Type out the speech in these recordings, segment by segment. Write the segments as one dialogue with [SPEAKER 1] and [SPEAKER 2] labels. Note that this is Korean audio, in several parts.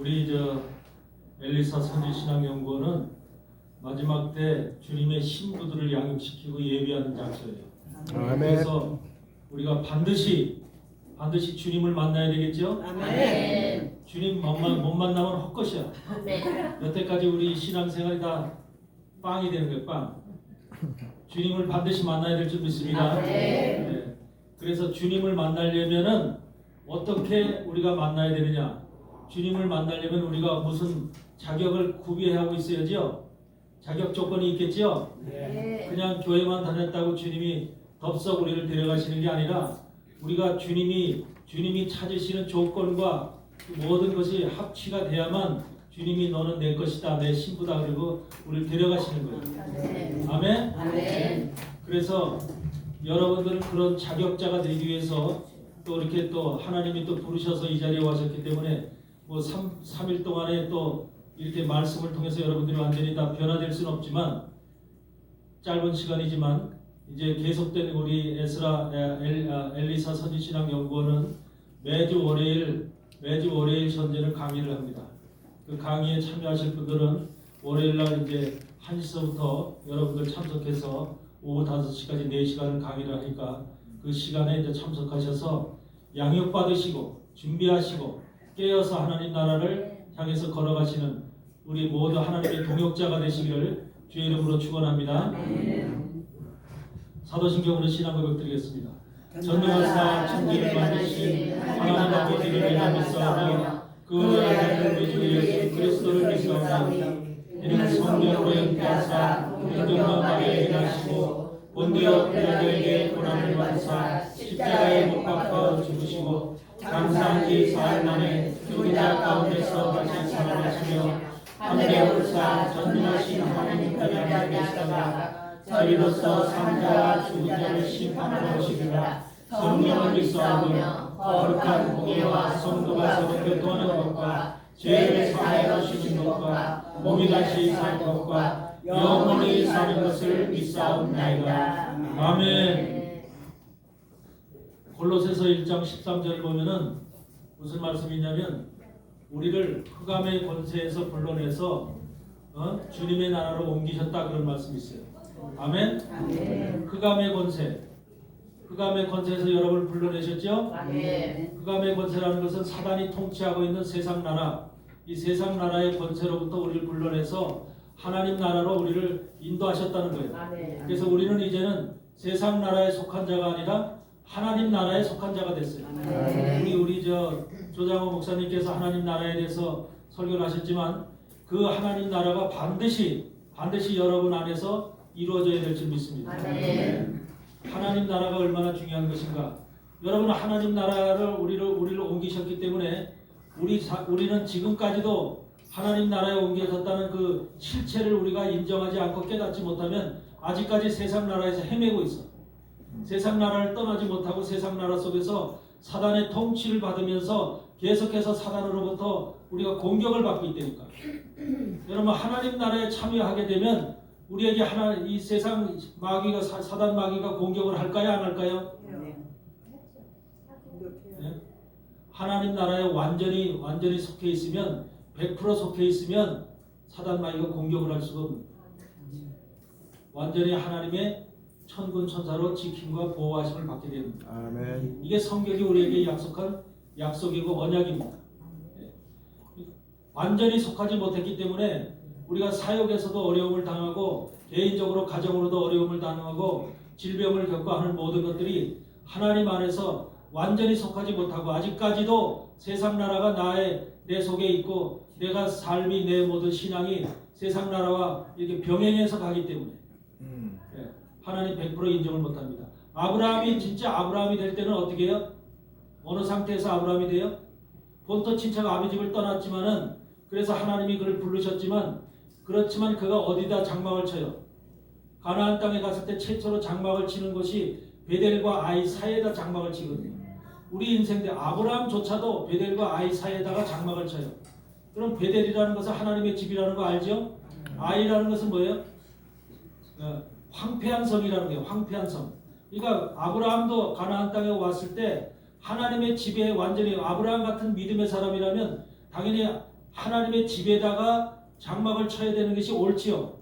[SPEAKER 1] 우리 엘리사 선지신앙연구원은 마지막 때 주님의 신부들을 양육시키고 예비하는 장소예요.
[SPEAKER 2] 아멘.
[SPEAKER 1] 그래서 우리가 반드시 주님을 만나야 되겠죠?
[SPEAKER 3] 아멘.
[SPEAKER 1] 주님 못 만나면 헛것이야.
[SPEAKER 3] 아멘.
[SPEAKER 1] 여태까지 우리 신앙생활이 다 빵이 되는 거예요. 빵. 주님을 반드시 만나야 될 줄 믿습니다.
[SPEAKER 3] 아멘.
[SPEAKER 1] 네. 그래서 주님을 만나려면은 어떻게 우리가 만나야 되느냐? 주님을 만나려면 우리가 무슨 자격을 구비하고 있어야죠. 자격 조건이 있겠죠.
[SPEAKER 3] 네.
[SPEAKER 1] 그냥 교회만 다녔다고 주님이 덥석 우리를 데려가시는 게 아니라 우리가 주님이 찾으시는 조건과 모든 것이 합치가 돼야만 주님이 너는 내 것이다, 내 신부다, 그리고 우리를 데려가시는 거예요. 아멘.
[SPEAKER 3] 아멘.
[SPEAKER 1] 그래서 여러분들은 그런 자격자가 되기 위해서 또 이렇게 또 하나님이 또 부르셔서 이 자리에 와셨기 때문에 뭐 3일 동안에 또 이렇게 말씀을 통해서 여러분들이 완전히 다 변화될 수는 없지만 짧은 시간이지만 이제 계속된 우리 엘리사 선지신앙연구원은 매주 월요일 전제를 강의를 합니다. 그 강의에 참여하실 분들은 월요일날 이제 1시서부터 여러분들 참석해서 오후 5시까지 4시간을 강의를 하니까 그 시간에 이제 참석하셔서 양육 받으시고 준비하시고 깨어서 하나님 나라를 향해서 걸어가시는 우리 모두 하나님의 동역자가 되시기를 주의 이름으로 축원합니다. 사도신경으로 신앙 고백 드리겠습니다. 전능하사 천지를 만드신 하나님 아버지를 믿사오며 그 아들 우리 주 예수 그리스도를 믿사오니 이는 성령으로 잉태하사 공중과 마리아에 나시고 본디오 빌라도에게 고난을 받으사 십자가에 못 박혀 죽으시고 장사한 지 4일 만에 죽은 자 가운데서 다시 살아나시며 하늘에 오르사 전능하신 하나님께 앉아 계시다가 저리로서 산자와 죽은 자를 심판하러 오시리라. 성령을 믿사오며 거룩한 공예와 성도가 서로 교통하는 것과 죄를 사하여 주신 것과 몸이 다시 살 것과 영원히 사는 것을 믿사옵나이다. 아멘. 골로새서 1장 13절 보면은 무슨 말씀이냐면 우리를 흑암의 권세에서 불러내서 주님의 나라로 옮기셨다, 그런 말씀이 있어요. 아멘. 흑암의 권세에서 여러분을 불러내셨죠?
[SPEAKER 3] 아멘.
[SPEAKER 1] 흑암의 권세라는 것은 사단이 통치하고 있는 세상 나라, 이 세상 나라의 권세로부터 우리를 불러내서 하나님 나라로 우리를 인도하셨다는 거예요.
[SPEAKER 3] 아멘.
[SPEAKER 1] 그래서 우리는 이제는 세상 나라에 속한 자가 아니라 하나님 나라에 속한 자가 됐어요. 우리 조장호 목사님께서 하나님 나라에 대해서 설교를 하셨지만 그 하나님 나라가 반드시 여러분 안에서 이루어져야 될 줄 믿습니다.
[SPEAKER 3] 아멘.
[SPEAKER 1] 하나님 나라가 얼마나 중요한 것인가. 여러분, 하나님 나라를 우리를 옮기셨기 때문에 우리는 지금까지도 하나님 나라에 옮겨졌다는 그 실체를 우리가 인정하지 않고 깨닫지 못하면 아직까지 세상 나라에서 헤매고 있어. 세상 나라를 떠나지 못하고 세상 나라 속에서 사단의 통치를 받으면서 계속해서 사단으로부터 우리가 공격을 받고 있다니까. 여러분, 하나님 나라에 참여하게 되면 우리에게 이 세상 마귀가 사단 마귀가 공격을 할까요, 안 할까요? 네? 하나님 나라에 완전히 속해 있으면 100% 속해 있으면 사단 마귀가 공격을 할 수가 없는 거예요. 완전히 하나님의 천군 천사로 지킴과 보호하심을 받게 됩니다.
[SPEAKER 2] 아멘.
[SPEAKER 1] 이게 성경이 우리에게 약속한 약속이고 언약입니다. 완전히 속하지 못했기 때문에 우리가 사역에서도 어려움을 당하고 개인적으로 가정으로도 어려움을 당하고 질병을 겪고 하는 모든 것들이 하나님 안에서 완전히 속하지 못하고 아직까지도 세상 나라가 내 속에 있고 내가 삶이 내 모든 신앙이 세상 나라와 이렇게 병행해서 가기 때문에 하나님 100% 인정을 못합니다. 아브라함이 진짜 아브라함이 될 때는 어떻게 해요? 어느 상태에서 아브라함이 돼요? 본토 친척 아비 집을 떠났지만은 그래서 하나님이 그를 부르셨지만 그렇지만 그가 어디다 장막을 쳐요? 가나안 땅에 갔을 때 최초로 장막을 치는 것이 베델과 아이 사이에다 장막을 치거든요. 우리 인생 때 아브라함조차도 베델과 아이 사이에다가 장막을 쳐요. 그럼 베델이라는 것은 하나님의 집이라는 거 알죠? 아이라는 것은 뭐예요? 황폐한 성이라는 거예요. 황폐한 성. 그러니까 아브라함도 가나안 땅에 왔을 때 하나님의 집에 완전히 아브라함 같은 믿음의 사람이라면 당연히 하나님의 집에다가 장막을 쳐야 되는 것이 옳지요.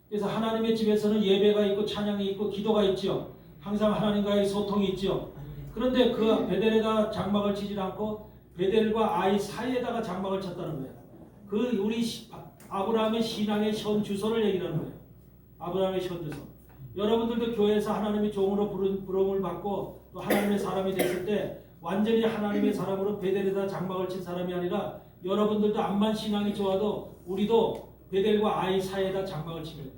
[SPEAKER 1] 그래서 하나님의 집에서는 예배가 있고 찬양이 있고 기도가 있지요. 항상 하나님과의 소통이 있지요. 그런데 그 베델에다 장막을 치지 않고 베델과 아이 사이에다가 장막을 쳤다는 거예요. 그 우리 아브라함의 신앙의 현 주소를 얘기하는 거예요. 아브라함의 현 주소. 여러분들도 교회에서 하나님의 종으로 부름을 받고 또 하나님의 사람이 됐을 때 완전히 하나님의 사람으로 베델에다 장막을 친 사람이 아니라 여러분들도 암만 신앙이 좋아도 우리도 베델과 아이 사이에다 장막을 치게 돼요.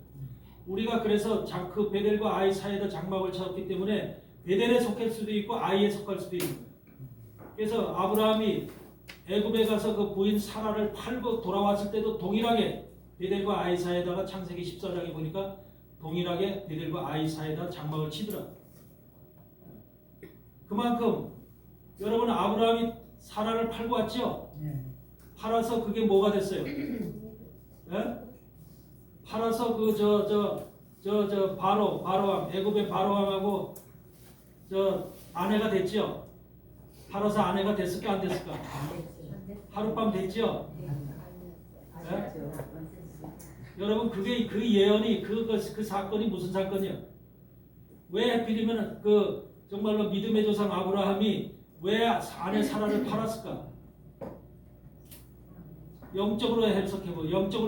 [SPEAKER 1] 우리가 그래서 그 베델과 아이 사이에다 장막을 쳤기 때문에 베델에 속할 수도 있고 아이에 속할 수도 있는 거예요. 그래서 아브라함이 애굽에 가서 그 부인 사라를 팔고 돌아왔을 때도 동일하게 베델과 아이 사이에다가 창세기 14장에 보니까 동일하게 베델과 아이 사이에다 장막을 치더라. 그만큼 여러분 아브라함이 사라를 팔고 왔죠? 팔아서 그게 뭐가 됐어요? 예? 팔아서 그 바로왕 애굽의 바로왕하고 아내가 됐죠? 팔아서 아내가 됐을까 안 됐을까? 하룻밤 됐죠? 예? 여러분 그게 그 예언이 그 사건이 무슨 사건이야? 왜 하필이면 그 정말로 믿음의 조상 아브라함이 왜 아내 사라를 팔았을까? 영적으로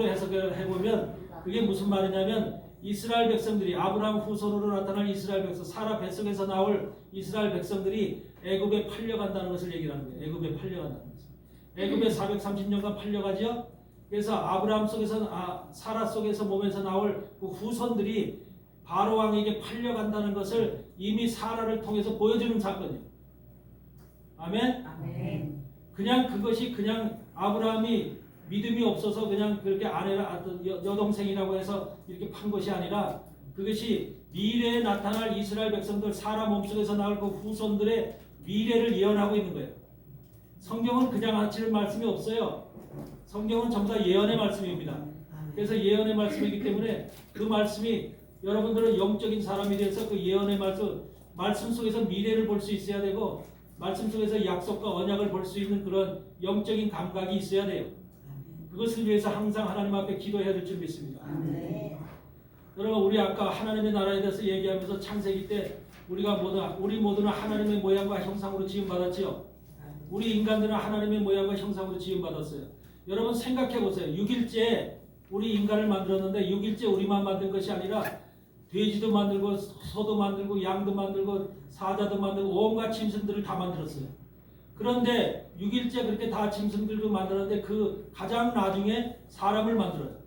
[SPEAKER 1] 해석해보면 그게 무슨 말이냐면 이스라엘 백성들이 아브라함 후손으로 나타날 이스라엘 백성 사라 뱃속에서 나올 이스라엘 백성들이 애굽에 팔려간다는 것을 얘기하는 거예요. 애굽에 팔려간다는 것을. 애굽에 430년간 팔려가죠. 그래서 아브라함 속에서 사라 속에서 몸에서 나올 그 후손들이 바로 왕에게 팔려간다는 것을 이미 사라를 통해서 보여주는 사건이에요. 아멘?
[SPEAKER 3] 아멘.
[SPEAKER 1] 그냥 그것이 그냥 아브라함이 믿음이 없어서 그냥 그렇게 아내라 여동생이라고 해서 이렇게 판 것이 아니라 그것이 미래에 나타날 이스라엘 백성들 사라 몸속에서 나올 그 후손들의 미래를 예언하고 있는 거예요. 성경은 그냥 하치는 말씀이 없어요. 성경은 전부 다 예언의 말씀입니다. 그래서 예언의 말씀이기 때문에 그 말씀이 여러분들은 영적인 사람이 돼서 그 예언의 말씀 속에서 미래를 볼 수 있어야 되고 말씀 속에서 약속과 언약을 볼 수 있는 그런 영적인 감각이 있어야 돼요. 그것을 위해서 항상 하나님 앞에 기도해야 될 줄 믿습니다. 여러분 우리 아까 하나님의 나라에 대해서 얘기하면서 창세기 때 우리 모두는 하나님의 모양과 형상으로 지음받았지요. 우리 인간들은 하나님의 모양과 형상으로 지음받았어요. 여러분 생각해 보세요. 6일째 우리 인간을 만들었는데 6일째 우리만 만든 것이 아니라 돼지도 만들고 소도 만들고 양도 만들고 사자도 만들고 온갖 짐승들을 다 만들었어요. 그런데 6일째 그렇게 다 짐승들도 만들었는데 그 가장 나중에 사람을 만들어요.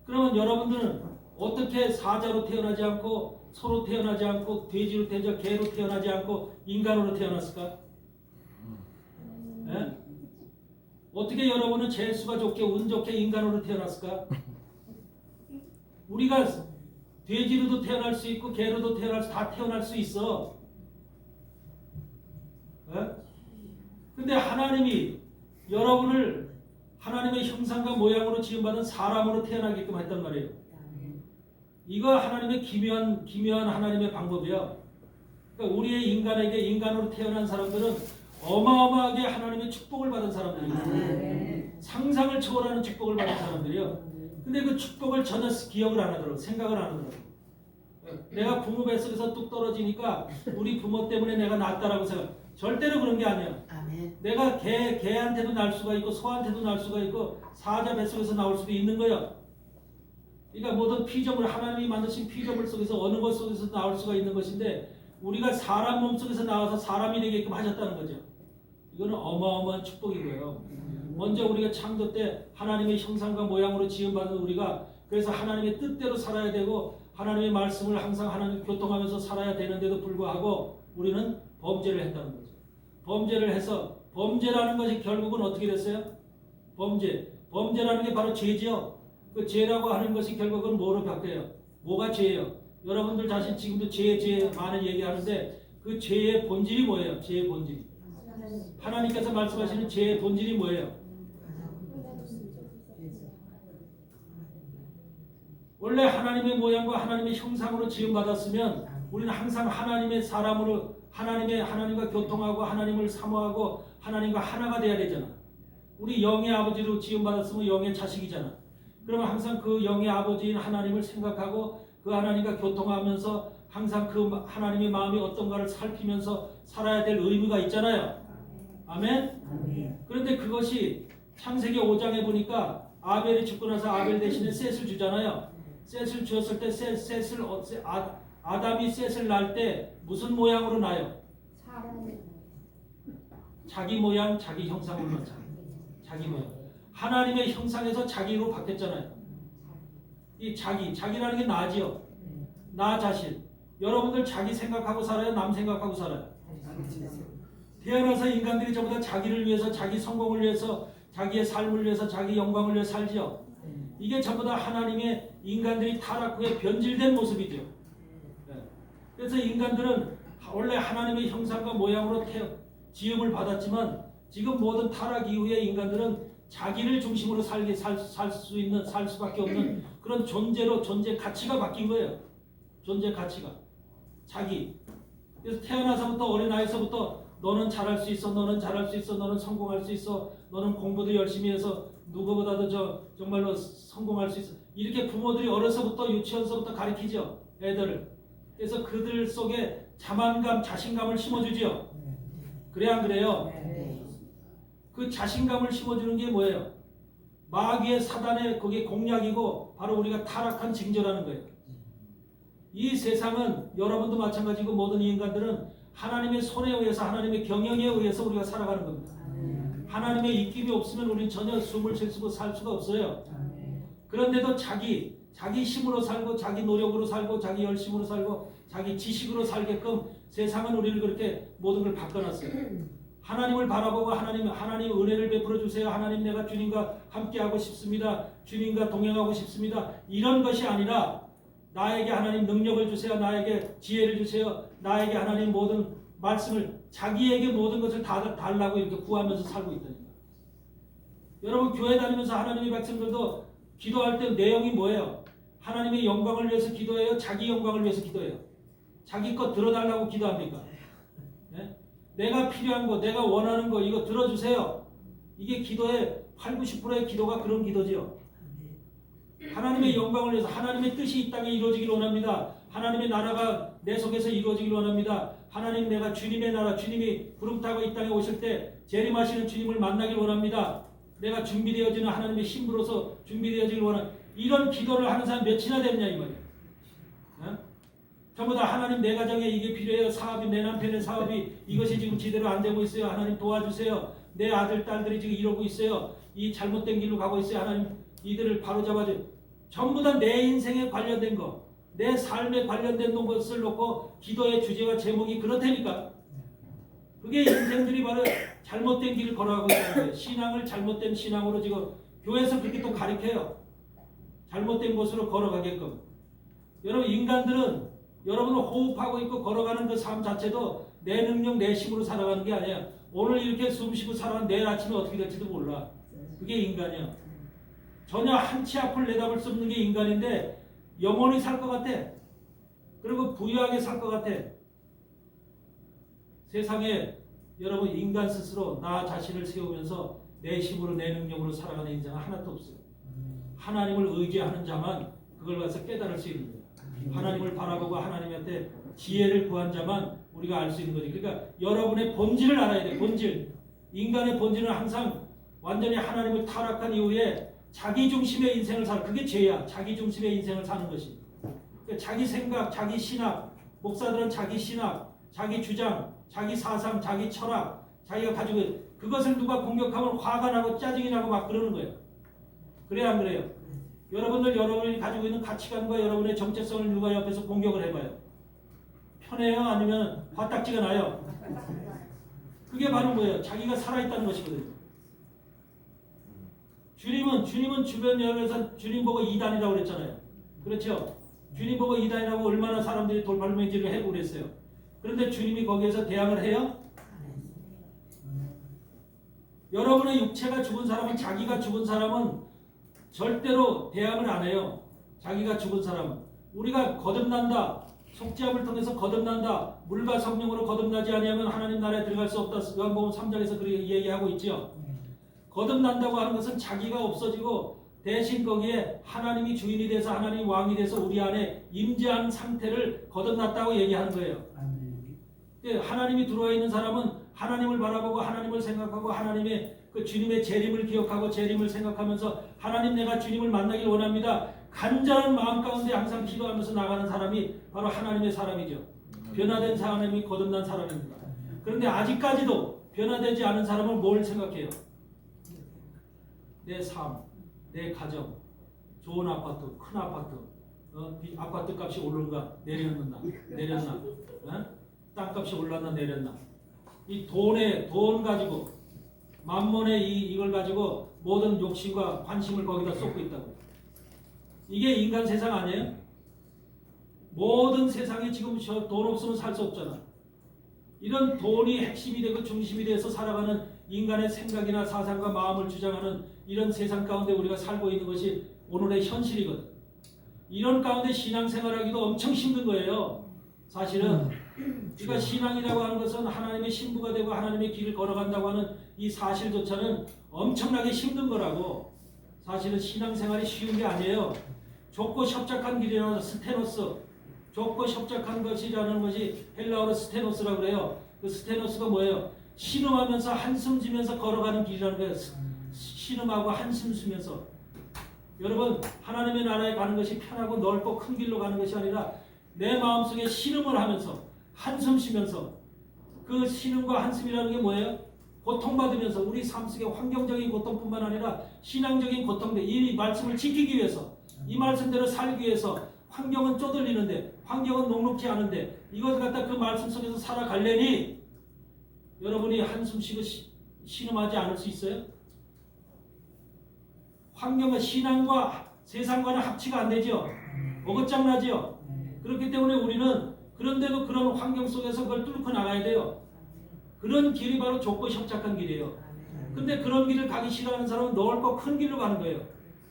[SPEAKER 1] 그러면 여러분들은 어떻게 사자로 태어나지 않고 소로 태어나지 않고 돼지로 태어나지 개로 태어나지 않고 인간으로 태어났을까? 네? 어떻게 여러분은 재수가 좋게 운 좋게 인간으로 태어났을까? 우리가 돼지로도 태어날 수 있고 개로도 다 태어날 수 있어. 네? 근데 하나님이 여러분을 하나님의 형상과 모양으로 지음받은 사람으로 태어나게끔 했단 말이에요. 이거 하나님의 기묘한 하나님의 방법이야. 그러니까 우리의 인간으로 태어난 사람들은 어마어마하게 하나님의 축복을 받은 사람들입니다. 상상을 초월하는 축복을 받은 사람들이요. 근데 그 축복을 전혀 기억을 안 하더라고. 생각을 안 하더라고. 내가 부모 뱃속에서 뚝 떨어지니까 우리 부모 때문에 내가 낫다라고 생각. 절대로 그런 게 아니야. 내가 개한테도 날 수가 있고 소한테도 날 수가 있고 사자 뱃속에서 나올 수도 있는 거야. 그러니까 모든 피조물 하나님이 만드신 피조물 속에서 어느 것 속에서 나올 수가 있는 것인데 우리가 사람 몸 속에서 나와서 사람이 되게끔 하셨다는 거죠. 이거는 어마어마한 축복이고요. 먼저 우리가 창조 때 하나님의 형상과 모양으로 지음받은 우리가 그래서 하나님의 뜻대로 살아야 되고 하나님의 말씀을 항상 하나님 교통하면서 살아야 되는데도 불구하고 우리는 범죄를 했다는 거죠. 범죄를 해서 범죄라는 것이 결국은 어떻게 됐어요? 범죄라는 게 바로 죄지요. 그 죄라고 하는 것이 결국은 뭐로 바뀌어요? 뭐가 죄예요? 여러분들 자신 지금도 죄 많은 얘기하는데 그 죄의 본질이 뭐예요? 죄의 본질이. 하나님께서 말씀하시는 죄의 본질이 뭐예요? 원래 하나님의 모양과 하나님의 형상으로 지음받았으면 우리는 항상 하나님의 사람으로 하나님과 교통하고 하나님을 사모하고 하나님과 하나가 돼야 되잖아. 우리 영의 아버지로 지음받았으면 영의 자식이잖아. 그러면 항상 그 영의 아버지인 하나님을 생각하고 그 하나님과 교통하면서 항상 그 하나님의 마음이 어떤가를 살피면서 살아야 될 의무가 있잖아요. 아멘? 그런데 그것이 창세기 5장에 보니까 아벨이 죽고 나서 아벨 대신에 셋을 주잖아요. 셋을 주었을 때 아담이 셋을 낳을 때 무슨 모양으로 낳아요? 자기 모양, 자기 형상으로 낳잖아요. 자기 모양. 하나님의 형상에서 자기로 바뀌었잖아요. 이 자기라는 게 나지요. 나 자신. 여러분들 자기 생각하고 살아요? 남 생각하고 살아요? 태어나서 인간들이 전부 다 자기를 위해서, 자기 성공을 위해서, 자기의 삶을 위해서, 자기 영광을 위해서 살지요. 이게 전부 다 하나님의 인간들이 타락 후에 변질된 모습이죠. 그래서 인간들은 원래 하나님의 형상과 모양으로 지음을 받았지만 지금 모든 타락 이후에 인간들은 자기를 중심으로 살 수밖에 없는 그런 존재 가치가 바뀐 거예요. 존재 가치가. 자기. 그래서 태어나서부터 어린아이서부터 너는 잘할 수 있어, 너는 잘할 수 있어, 너는 성공할 수 있어, 너는 공부도 열심히 해서 누구보다도 정말로 성공할 수 있어. 이렇게 부모들이 어려서부터 유치원서부터 가르치죠. 애들을. 그래서 그들 속에 자만감, 자신감을 심어주죠. 그래 안 그래요? 그 자신감을 심어주는 게 뭐예요? 마귀의 사단의 그게 공략이고 바로 우리가 타락한 징조라는 거예요. 이 세상은 여러분도 마찬가지고 모든 인간들은 하나님의 손에 의해서 하나님의 경영에 의해서 우리가 살아가는 겁니다. 하나님의 입김이 없으면 우리는 전혀 숨을 쉴 수고 살 수가 없어요. 그런데도 자기 힘으로 살고 자기 노력으로 살고 자기 열심으로 살고 자기 지식으로 살게끔 세상은 우리를 그렇게 모든 걸 바꿔놨어요. 하나님을 바라보고 하나님 은혜를 베풀어 주세요. 하나님 내가 주님과 함께하고 싶습니다. 주님과 동행하고 싶습니다. 이런 것이 아니라 나에게 하나님 능력을 주세요. 나에게 지혜를 주세요. 나에게 하나님 모든 말씀을 자기에게 모든 것을 다 달라고 이렇게 구하면서 살고 있다니까. 여러분 교회 다니면서 하나님의 백성들도 기도할 때 내용이 뭐예요? 하나님의 영광을 위해서 기도해요? 자기 영광을 위해서 기도해요? 자기 것 들어달라고 기도합니까? 네? 내가 필요한 거, 내가 원하는 거 이거 들어주세요. 이게 기도의 80~90%의 기도가 그런 기도지요. 하나님의 영광을 위해서 하나님의 뜻이 이 땅에 이루어지길 원합니다. 하나님의 나라가 내 속에서 이루어지길 원합니다. 하나님 내가 주님의 나라, 주님이 구름 타고 이 땅에 오실 때 재림하시는 주님을 만나길 원합니다. 내가 준비되어지는 하나님의 신부로서 준비되어지길 원합니다. 이런 기도를 하는 사람 몇이나 됐냐 이 말이에요. 어? 전부 다 하나님 내 가정에 이게 필요해요. 사업이 내 남편의 사업이 이것이 지금 제대로 안 되고 있어요. 하나님 도와주세요. 내 아들 딸들이 지금 이러고 있어요. 이 잘못된 길로 가고 있어요. 하나님 이들을 바로잡아줘요. 전부 다 내 인생에 관련된 거, 내 삶에 관련된 것을 놓고 기도의 주제와 제목이 그렇다니까. 그게 인생들이 바로 잘못된 길을 걸어가고 있다는 거예요. 신앙을 잘못된 신앙으로 지금 교회에서 그렇게 또 가르쳐요. 잘못된 곳으로 걸어가게끔. 여러분 인간들은 여러분을 호흡하고 있고 걸어가는 그 삶 자체도 내 능력, 내 힘으로 살아가는 게 아니야. 오늘 이렇게 숨 쉬고 살아가는 내일 아침에 어떻게 될지도 몰라. 그게 인간이야. 전혀 한치 앞을 내다볼 수 없는 게 인간인데 영원히 살 것 같아. 그리고 부유하게 살 것 같아. 세상에 여러분 인간 스스로 나 자신을 세우면서 내 힘으로 내 능력으로 살아가는 인생은 하나도 없어요. 하나님을 의지하는 자만 그걸 가서 깨달을 수 있는 거예요. 하나님을 바라보고 하나님한테 지혜를 구한 자만 우리가 알 수 있는 거지. 그러니까 여러분의 본질을 알아야 돼. 본질. 인간의 본질은 항상 완전히 하나님을 타락한 이후에 자기 중심의 인생을 살. 그게 죄야. 자기 중심의 인생을 사는 것이. 그러니까 자기 생각, 자기 신학. 목사들은 자기 신학, 자기 주장, 자기 사상, 자기 철학, 자기가 가지고 그것을 누가 공격하면 화가 나고 짜증이 나고 막 그러는 거예요. 그래요, 안 그래요? 여러분이 가지고 있는 가치관과 여러분의 정체성을 누가 옆에서 공격을 해봐요. 편해요? 아니면 화딱지가 나요? 그게 바로 뭐예요? 자기가 살아있다는 것이거든요. 주님은 주변 여행에서 주님 보고 이단이라고 그랬잖아요. 그렇죠? 주님 보고 이단이라고 얼마나 사람들이 돌팔매질을 해고 그랬어요. 그런데 주님이 거기에서 대항을 해요? 여러분의 육체가 죽은 사람은, 자기가 죽은 사람은 절대로 대항을 안 해요. 자기가 죽은 사람은. 우리가 거듭난다. 속죄함을 통해서 거듭난다. 물과 성령으로 거듭나지 아니하면 하나님 나라에 들어갈 수 없다. 요한복음 3장에서 그렇게 얘기하고 있죠. 거듭난다고 하는 것은 자기가 없어지고 대신 거기에 하나님이 주인이 돼서 하나님이 왕이 돼서 우리 안에 임재한 상태를 거듭났다고 얘기하는 거예요. 하나님이 들어와 있는 사람은 하나님을 바라보고 하나님을 생각하고 하나님의 그 주님의 재림을 기억하고 재림을 생각하면서 하나님 내가 주님을 만나길 원합니다. 간절한 마음 가운데 항상 기도하면서 나가는 사람이 바로 하나님의 사람이죠. 변화된 사람이 거듭난 사람입니다. 그런데 아직까지도 변화되지 않은 사람은 뭘 생각해요? 내 삶, 내 가정, 좋은 아파트, 큰 아파트, 아파트 값이 오른가 내렸나, 땅값이 올랐나 내렸나, 이 돈 가지고 만몬의 이걸 가지고 모든 욕심과 관심을 거기다 쏟고 있다고. 이게 인간 세상 아니에요? 모든 세상에 지금 돈 없으면 살 수 없잖아. 이런 돈이 핵심이 되고 중심이 돼서 살아가는 인간의 생각이나 사상과 마음을 주장하는 이런 세상 가운데 우리가 살고 있는 것이 오늘의 현실이거든. 이런 가운데 신앙생활하기도 엄청 힘든 거예요. 사실은 우리가 신앙이라고 하는 것은 하나님의 신부가 되고 하나님의 길을 걸어간다고 하는 이 사실조차는 엄청나게 힘든 거라고. 사실은 신앙생활이 쉬운 게 아니에요. 좁고 협착한 길이라는 스테노스, 좁고 협착한 것이라는 것이 헬라어로 스테노스라고 그래요. 그 스테노스가 뭐예요? 신음하면서 한숨 쉬면서 걸어가는 길이라는 거예요. 신음하고 한숨 쉬면서. 여러분, 하나님의 나라에 가는 것이 편하고 넓고 큰 길로 가는 것이 아니라 내 마음속에 신음을 하면서 한숨 쉬면서, 그 신음과 한숨이라는 게 뭐예요? 고통받으면서 우리 삶 속에 환경적인 고통뿐만 아니라 신앙적인 고통도, 이 말씀을 지키기 위해서, 이 말씀대로 살기 위해서 환경은 쪼들리는데, 환경은 녹록지 않은데 이것을 갖다 그 말씀 속에서 살아가려니 여러분이 한숨 쉬고 신음하지 않을 수 있어요? 환경과 신앙과 세상과는 합치가 안 되죠. 어긋장나죠. 그렇기 때문에 우리는 그런데도 그런 환경 속에서 그걸 뚫고 나가야 돼요. 그런 길이 바로 좁고 협착한 길이에요. 근데 그런 길을 가기 싫어하는 사람은 넓고 큰 길로 가는 거예요.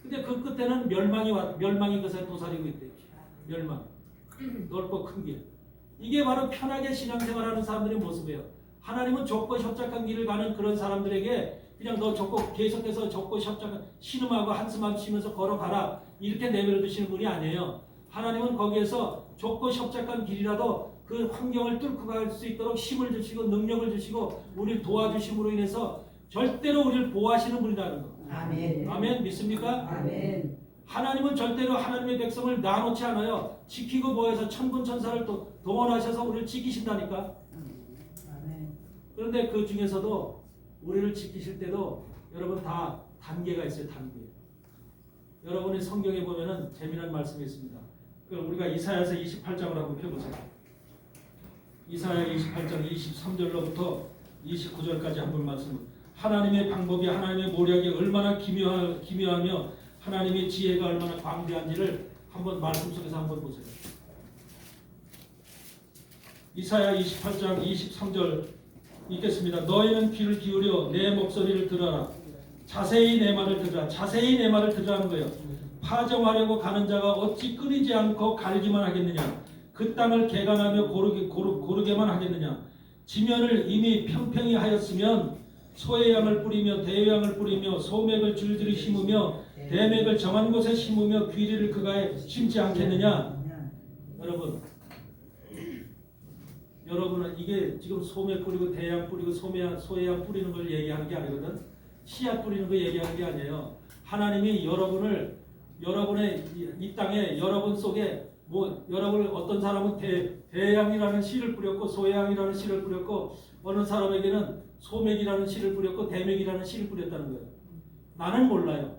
[SPEAKER 1] 근데 그 끝에는 멸망이 그새 도사리고 있대요. 멸망. 넓고 큰 길. 이게 바로 편하게 신앙생활하는 사람들의 모습이에요. 하나님은 좁고 협착한 길을 가는 그런 사람들에게 그냥 너 계속해서 좁고 협착한 신음하고 한숨 쉬면서 걸어가라 이렇게 내버려 두시는 분이 아니에요. 하나님은 거기에서 좁고 협착한 길이라도 그 환경을 뚫고 갈 수 있도록 힘을 주시고 능력을 주시고 우리를 도와주심으로 인해서 절대로 우리를 보호하시는 분이라는 거.
[SPEAKER 3] 아멘.
[SPEAKER 1] 아멘. 믿습니까?
[SPEAKER 3] 아멘.
[SPEAKER 1] 하나님은 절대로 하나님의 백성을 놔놓지 않아요. 지키고 보호해서 천군천사를 또 동원하셔서 우리를 지키신다니까.
[SPEAKER 3] 아멘.
[SPEAKER 1] 그런데 그 중에서도 우리를 지키실 때도 여러분 다 단계가 있어요. 단계. 여러분의 성경에 보면은 재미난 말씀이 있습니다. 우리가 이사야서 28장을 한번 펴보세요. 이사야 28장 23절로부터 29절까지 한번 말씀. 하나님의 방법이, 하나님의 모략이 얼마나 기묘하며 하나님의 지혜가 얼마나 광대한지를 한번 말씀 속에서 한번 보세요. 이사야 28장 23절 읽겠습니다. 너희는 귀를 기울여 내 목소리를 들어라. 자세히 내 말을 들으라. 자세히 내 말을 들으라는 거예요. 파정하려고 가는 자가 어찌 끊이지 않고 갈기만 하겠느냐. 그 땅을 개간하며 고르게만 하겠느냐. 지면을 이미 평평히 하였으면 소의 양을 뿌리며 대양을 뿌리며 소맥을 줄줄이 심으며 대맥을 정한 곳에 심으며 귀리를 그가에 심지 않겠느냐. 여러분은 이게 지금 소맥 뿌리고 대양 뿌리고 소의 양 뿌리는 걸 얘기하는 게 아니거든. 씨앗 뿌리는 거 얘기하는 게 아니에요. 하나님이 여러분의 이 땅에 여러분 속에 여러분 어떤 사람은 대양이라는 씨를 뿌렸고 소양이라는 씨를 뿌렸고 어느 사람에게는 소맥이라는 씨를 뿌렸고 대맥이라는 씨를 뿌렸다는 거예요. 나는 몰라요.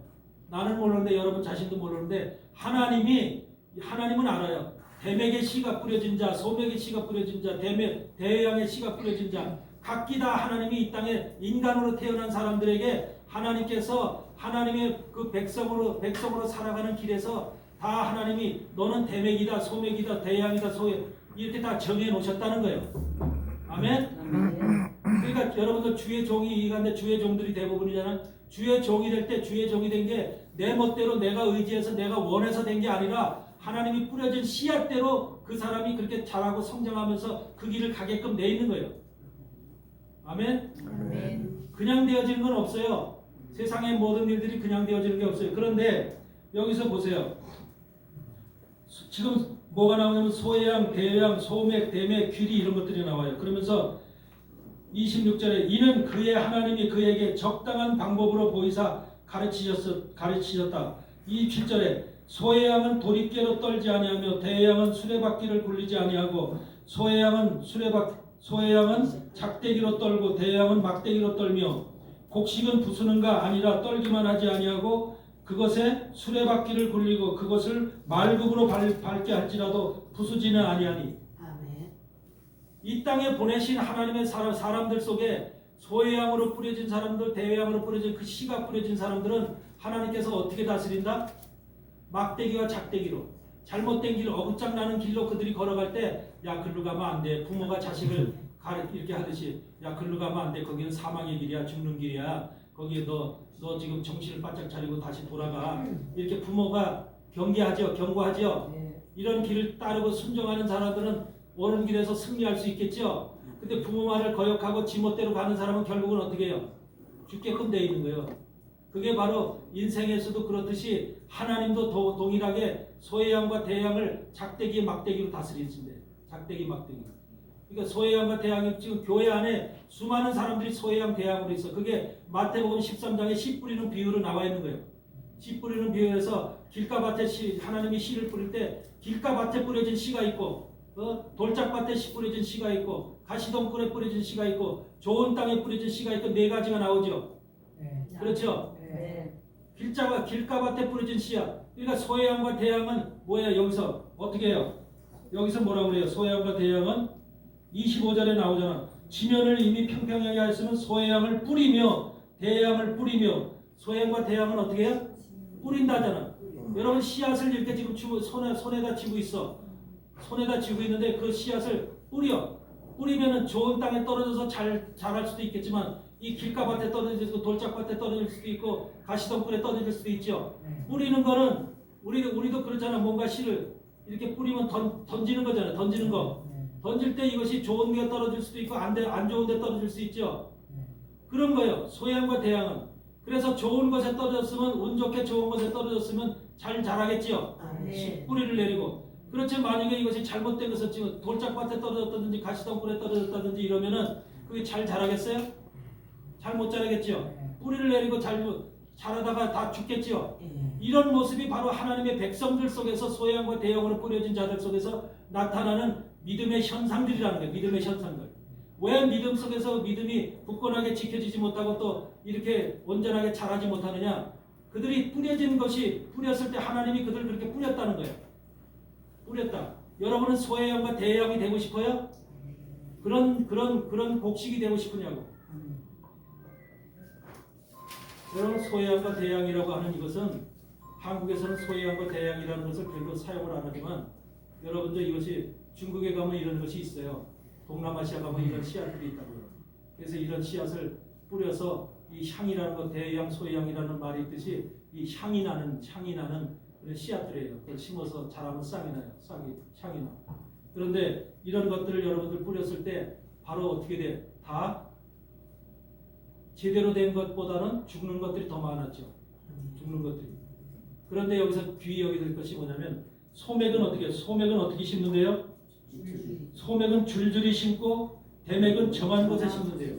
[SPEAKER 1] 나는 모르는데 여러분 자신도 모르는데 하나님은 알아요. 대맥의 씨가 뿌려진 자, 소맥의 씨가 뿌려진 자, 대양의 씨가 뿌려진 자, 각기 다 하나님이 이 땅에 인간으로 태어난 사람들에게 하나님께서 하나님의 그 백성으로 살아가는 길에서 다 하나님이 너는 대맥이다, 소맥이다, 대양이다, 이렇게 다 정해 놓으셨다는 거예요. 아멘? 그러니까 여러분들 주의 종이 이간데 주의 종들이 대부분이잖아. 주의 종이 될 때 주의 종이 된 게 내 멋대로 내가 의지해서 내가 원해서 된 게 아니라 하나님이 뿌려진 씨앗대로 그 사람이 그렇게 자라고 성장하면서 그 길을 가게끔 돼 있는 거예요. 아멘?
[SPEAKER 3] 아멘.
[SPEAKER 1] 그냥 되어지는 건 없어요. 세상의 모든 일들이 그냥 되어지는 게 없어요. 그런데 여기서 보세요. 지금 뭐가 나오냐면 소양, 대양, 소맥, 대맥, 귀리 이런 것들이 나와요. 그러면서 26절에 이는 그의 하나님이 그에게 적당한 방법으로 보이사 가르치셨다. 27절에 소의 양은 도리깨로 떨지 아니하며 대의 양은 수레바퀴를 굴리지 아니하고 소의 양은 작대기로 떨고 대의 양은 막대기로 떨며 곡식은 부수는가 아니라 떨기만 하지 아니하고 그것에 수레바퀴를 굴리고 그것을 말굽으로 밟게 할지라도 부수지는 아니하니.
[SPEAKER 3] 아멘.
[SPEAKER 1] 이 땅에 보내신 하나님의 사람들 속에 소의 양으로 뿌려진 사람들, 대의 양으로 뿌려진 그 씨가 뿌려진 사람들은 하나님께서 어떻게 다스린다? 막대기와 작대기로 잘못된 길, 어긋장 나는 길로 그들이 걸어갈 때 야 글로 가면 안 돼. 부모가 자식을 이렇게 하듯이 야 글로 가면 안 돼. 거기는 사망의 길이야, 죽는 길이야. 거기에 너 지금 정신을 바짝 차리고 다시 돌아가. 이렇게 부모가 경고하죠.
[SPEAKER 3] 네.
[SPEAKER 1] 이런 길을 따르고 순종하는 사람들은 옳은 길에서 승리할 수 있겠죠. 근데 부모 말을 거역하고 지멋대로 가는 사람은 결국은 어떻게 해요? 죽게끔 돼 있는 거예요. 그게 바로 인생에서도 그렇듯이 하나님도 동일하게 소의 양과 대양을 작대기 막대기로 다스리신대. 작대기 막대기. 그러니까 소의 양과 대양이 지금 교회 안에 수많은 사람들이 소의 양 대양으로 있어. 그게 마태복음 13장에 씨 뿌리는 비유로 나와 있는 거예요. 씨 뿌리는 비유에서 길가밭에 하나님이 씨를 뿌릴 때 길가밭에 뿌려진 씨가 있고 돌짝밭에 씨 뿌려진 씨가 있고 가시덩굴에 뿌려진 씨가 있고 좋은 땅에 뿌려진 씨가 있고 네 가지가 나오죠.
[SPEAKER 3] 네.
[SPEAKER 1] 그렇죠?
[SPEAKER 3] 네.
[SPEAKER 1] 길가밭에 뿌려진 씨야. 그러니까 소의 양과 대양은 뭐야? 여기서 어떻게 해요? 여기서 뭐라고 그래요? 소의 양과 대양은 25절에 나오잖아. 지면을 이미 평평하게 하였으면 소의 양을 뿌리며 대양을 뿌리며 소의 양과 대양은 어떻게 해요? 뿌린다잖아. 여러분 씨앗을 이렇게 지금 손에다 쥐고 있어. 손에다 쥐고 있는데 그 씨앗을 뿌리면은 좋은 땅에 떨어져서 잘 자랄 수도 있겠지만 이 길가밭에 떨어질 수도 돌짝밭에 떨어질 수도 있고 가시덩굴에 떨어질 수도 있죠.
[SPEAKER 3] 네.
[SPEAKER 1] 뿌리는 거는 우리도 그렇잖아. 뭔가 씨를 이렇게 뿌리면 던지는 거잖아. 던지는 거.
[SPEAKER 3] 네.
[SPEAKER 1] 던질 때 이것이 좋은 데 떨어질 수도 있고 안 좋은 데 떨어질 수 있죠.
[SPEAKER 3] 네.
[SPEAKER 1] 그런 거예요. 소양과 대양은. 그래서 좋은 것에 떨어졌으면 운 좋게 좋은 것에 떨어졌으면 잘 자라겠지요.
[SPEAKER 3] 아멘.
[SPEAKER 1] 뿌리를 내리고. 그렇지만 만약에 이것이 잘못된 것을 지금 돌짝밭에 떨어졌다든지 가시덩굴에 떨어졌다든지 이러면은 그게 잘 자라겠어요? 잘 못 자라겠지요.
[SPEAKER 3] 네.
[SPEAKER 1] 뿌리를 내리고 자라다가 다 죽겠지요.
[SPEAKER 3] 네.
[SPEAKER 1] 이런 모습이 바로 하나님의 백성들 속에서 소양과 대양으로 뿌려진 자들 속에서 나타나는 믿음의 현상들이라는 거예요. 믿음의 현상들. 왜 믿음 속에서 믿음이 굳건하게 지켜지지 못하고 또 이렇게 온전하게 자라지 못하느냐? 그들이 뿌렸을 때 하나님이 그들을 그렇게 뿌렸다는 거예요. 뿌렸다. 여러분은 소의 양과 대의 양이 되고 싶어요? 그런 곡식이 되고 싶으냐고. 여러분 소의 양과 대의 양이라고 하는 이것은 한국에서는 소의 양과 대의 양이라는 것을 별로 사용을 안 하지만 여러분들 이것이 중국에 가면 이런 것이 있어요. 동남아시아 가면 이런 씨앗들이 있다고요. 그래서 이런 씨앗을 뿌려서 이 향이라는 것, 대의 양, 소의 양이라는 말이 있듯이 이 향이 나는 그런 씨앗들이에요. 그걸 심어서 자라면 쌍이 나요. 향이 나. 그런데 이런 것들을 여러분들 뿌렸을 때 바로 어떻게 돼? 다 제대로 된 것보다는 죽는 것들이 더 많았죠. 죽는 것들이. 그런데 여기서 주의해야 될 것이 뭐냐면 소맥은 어떻게 심는데요? 소맥은 줄줄이 심고 대맥은 정한 곳에 심는데요.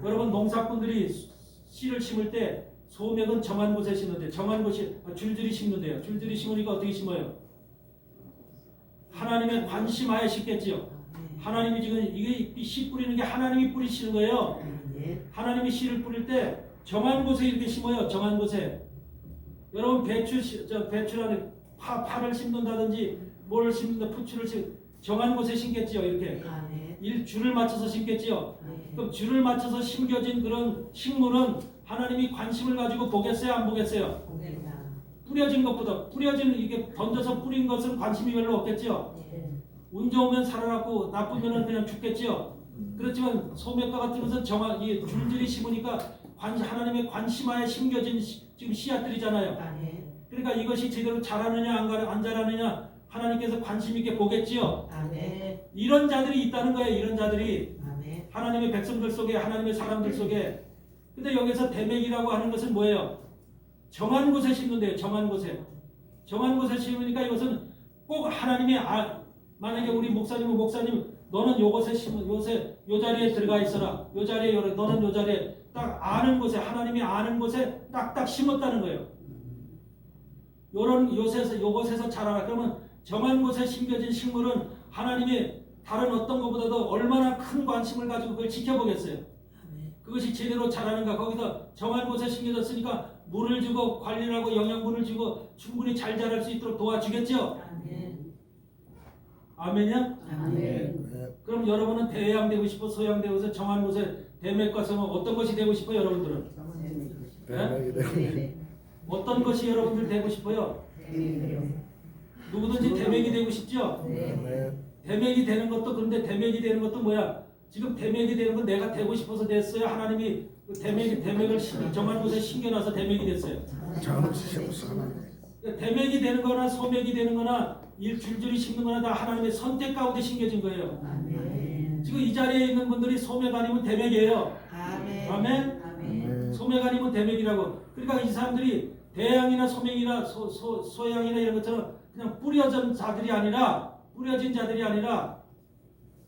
[SPEAKER 1] 여러분 농사꾼들이 씨를 심을 때 소맥은 정한 곳에 심는데 정한 곳이 줄줄이 심는데요. 줄줄이 심으니까 어떻게 심어요? 하나님의 관심하에 심겠지요. 하나님이 지금 이게 씨 뿌리는 게 하나님이 뿌리시는 거예요. 하나님이 씨를 뿌릴 때 정한 곳에 이렇게 심어요. 정한 곳에. 여러분 배추라는 파를 심는다든지 뭘 심는다 부추를 정한 곳에 심겠지요. 이렇게 줄을 맞춰서 심겠지요. 그럼 줄을 맞춰서 심겨진 그런 식물은 하나님이 관심을 가지고 보겠어요? 안 보겠어요? 뿌려진 것보다 이게 던져서 뿌린 것은 관심이 별로 없겠지요. 운 좋으면 살아나고 나쁘면 그냥 죽겠지요. 그렇지만 소맥과 같은 것은 줄줄이 심으니까 하나님의 관심하에 심겨진 지금 씨앗들이잖아요. 그러니까 이것이 제대로 자라느냐 안 자라느냐 하나님께서 관심 있게 보겠지요. 이런 자들이 있다는 거예요. 이런 자들이 하나님의 백성들 속에 하나님의 사람들 속에 근데 여기서 대맥이라고 하는 것은 뭐예요? 정한 곳에 심는데요. 정한 곳에. 정한 곳에 심으니까 이것은 꼭 하나님이 만약에 우리 목사님은 목사님 너는 요것에 심은 요 자리에 들어가 있어라. 요 자리에 너는 요 자리에 딱 아는 곳에 하나님이 아는 곳에 딱딱 심었다는 거예요. 요곳에서 자라라. 그러면 정한 곳에 심겨진 식물은 하나님이 다른 어떤 것보다도 얼마나 큰 관심을 가지고 그걸 지켜보겠어요. 그것이 제대로 자라는가. 거기서 정한 곳에 심겨졌으니까 물을 주고 관리를 하고 영양분을 주고 충분히 잘 자랄 수 있도록 도와주겠죠. 아멘이요?
[SPEAKER 3] 아멘.
[SPEAKER 1] 그럼 여러분은 대양 되고 싶어? 소양 되고 서 정한 곳에 대맥과 성은 어떤 것이 되고 싶어? 여러분들은 어떤 것이 여러분들 되고 싶어요? 누구든지 대맥이 되고 싶죠? 대맥이 되는 것도 그런데 대맥이 되는 것도 뭐야? 지금 대맥이 되는 건 내가 되고 싶어서 됐어요. 하나님이 대맥을 정한 곳에 심겨놔서 대맥이 됐어요. 대맥이 되는 거나 소맥이 되는 거나 줄줄이 심는 거나 다 하나님의 선택 가운데 심겨진 거예요. 지금 이 자리에 있는 분들이 소맥 아니면 대맥이에요. 아멘? 소맥 아니면 대맥이라고. 그러니까 이 사람들이 대양이나 소맥이나 소양이나 이런 것처럼 그냥 뿌려진 자들이 아니라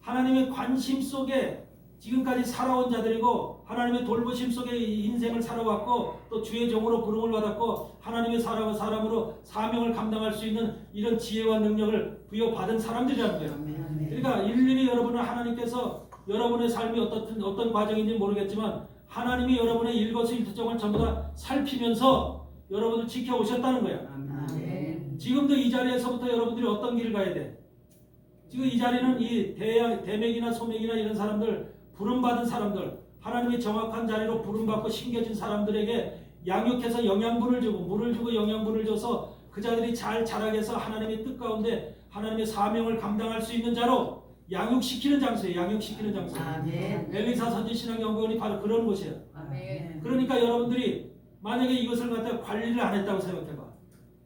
[SPEAKER 1] 하나님의 관심 속에 지금까지 살아온 자들이고 하나님의 돌보심 속에 인생을 살아왔고 또 주의 종으로 부름을 받았고 하나님의 사람으로 사명을 감당할 수 있는 이런 지혜와 능력을 부여받은 사람들이라는 거예요. 그러니까 일일이 여러분은 하나님께서 여러분의 삶이 어떤 과정인지 모르겠지만 하나님이 여러분의 일거수일투족을 전부 다 살피면서 여러분을 지켜오셨다는 거예요. 지금도 이 자리에서부터 여러분들이 어떤 길을 가야 돼? 지금 이 자리는 이 대맥이나 소맥이나 이런 사람들, 부름받은 사람들, 하나님의 정확한 자리로 부름받고 심겨진 사람들에게 양육해서 영양분을 주고 물을 주고 영양분을 줘서 그 자들이 잘 자라게 해서 하나님의 뜻 가운데 하나님의 사명을 감당할 수 있는 자로 양육시키는 장소예요. 양육시키는 장소. 엘리사 선지신학연구원이 바로 그런 곳이에요. 그러니까 여러분들이 만약에 이것을 갖다 관리를 안 했다고 생각해봐.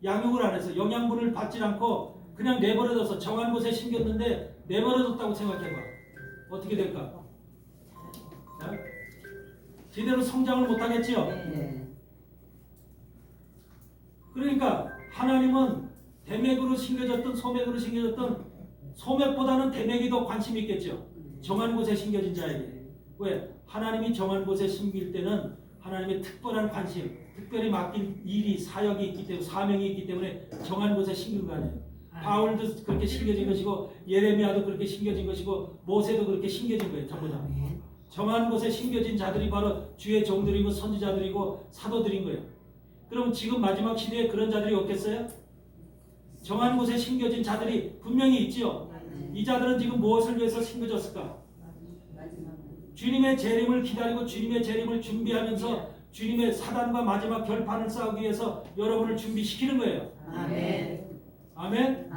[SPEAKER 1] 양육을 안 해서 영양분을 받지 않고 그냥 내버려둬서 정한 곳에 심겼는데 내버려뒀다고 생각해봐. 어떻게 될까? 제대로 성장을 못하겠지요? 그러니까 하나님은 대맥으로 심겨졌던 소맥으로 심겨졌던 소맥보다는 대맥이 더 관심이 있겠죠. 정한 곳에 심겨진 자에게. 왜? 하나님이 정한 곳에 심길 때는 하나님의 특별한 관심, 특별히 맡긴 일이 사역이 있기 때문에 사명이 있기 때문에 정한 곳에 심긴 거 아니에요. 바울도 그렇게 심겨진 것이고 예레미야도 그렇게 심겨진 것이고 모세도 그렇게 심겨진 거예요. 전부 다. 정한 곳에 심겨진 자들이 바로 주의 종들이고 선지자들이고 사도들인 거예요. 그럼 지금 마지막 시대에 그런 자들이 없겠어요? 정한 곳에 심겨진 자들이 분명히 있지요. 이 자들은 지금 무엇을 위해서 심겨졌을까? 주님의 재림을 기다리고 주님의 재림을 준비하면서 주님의 사단과 마지막 결판을 싸우기 위해서 여러분을 준비시키는 거예요. 아멘?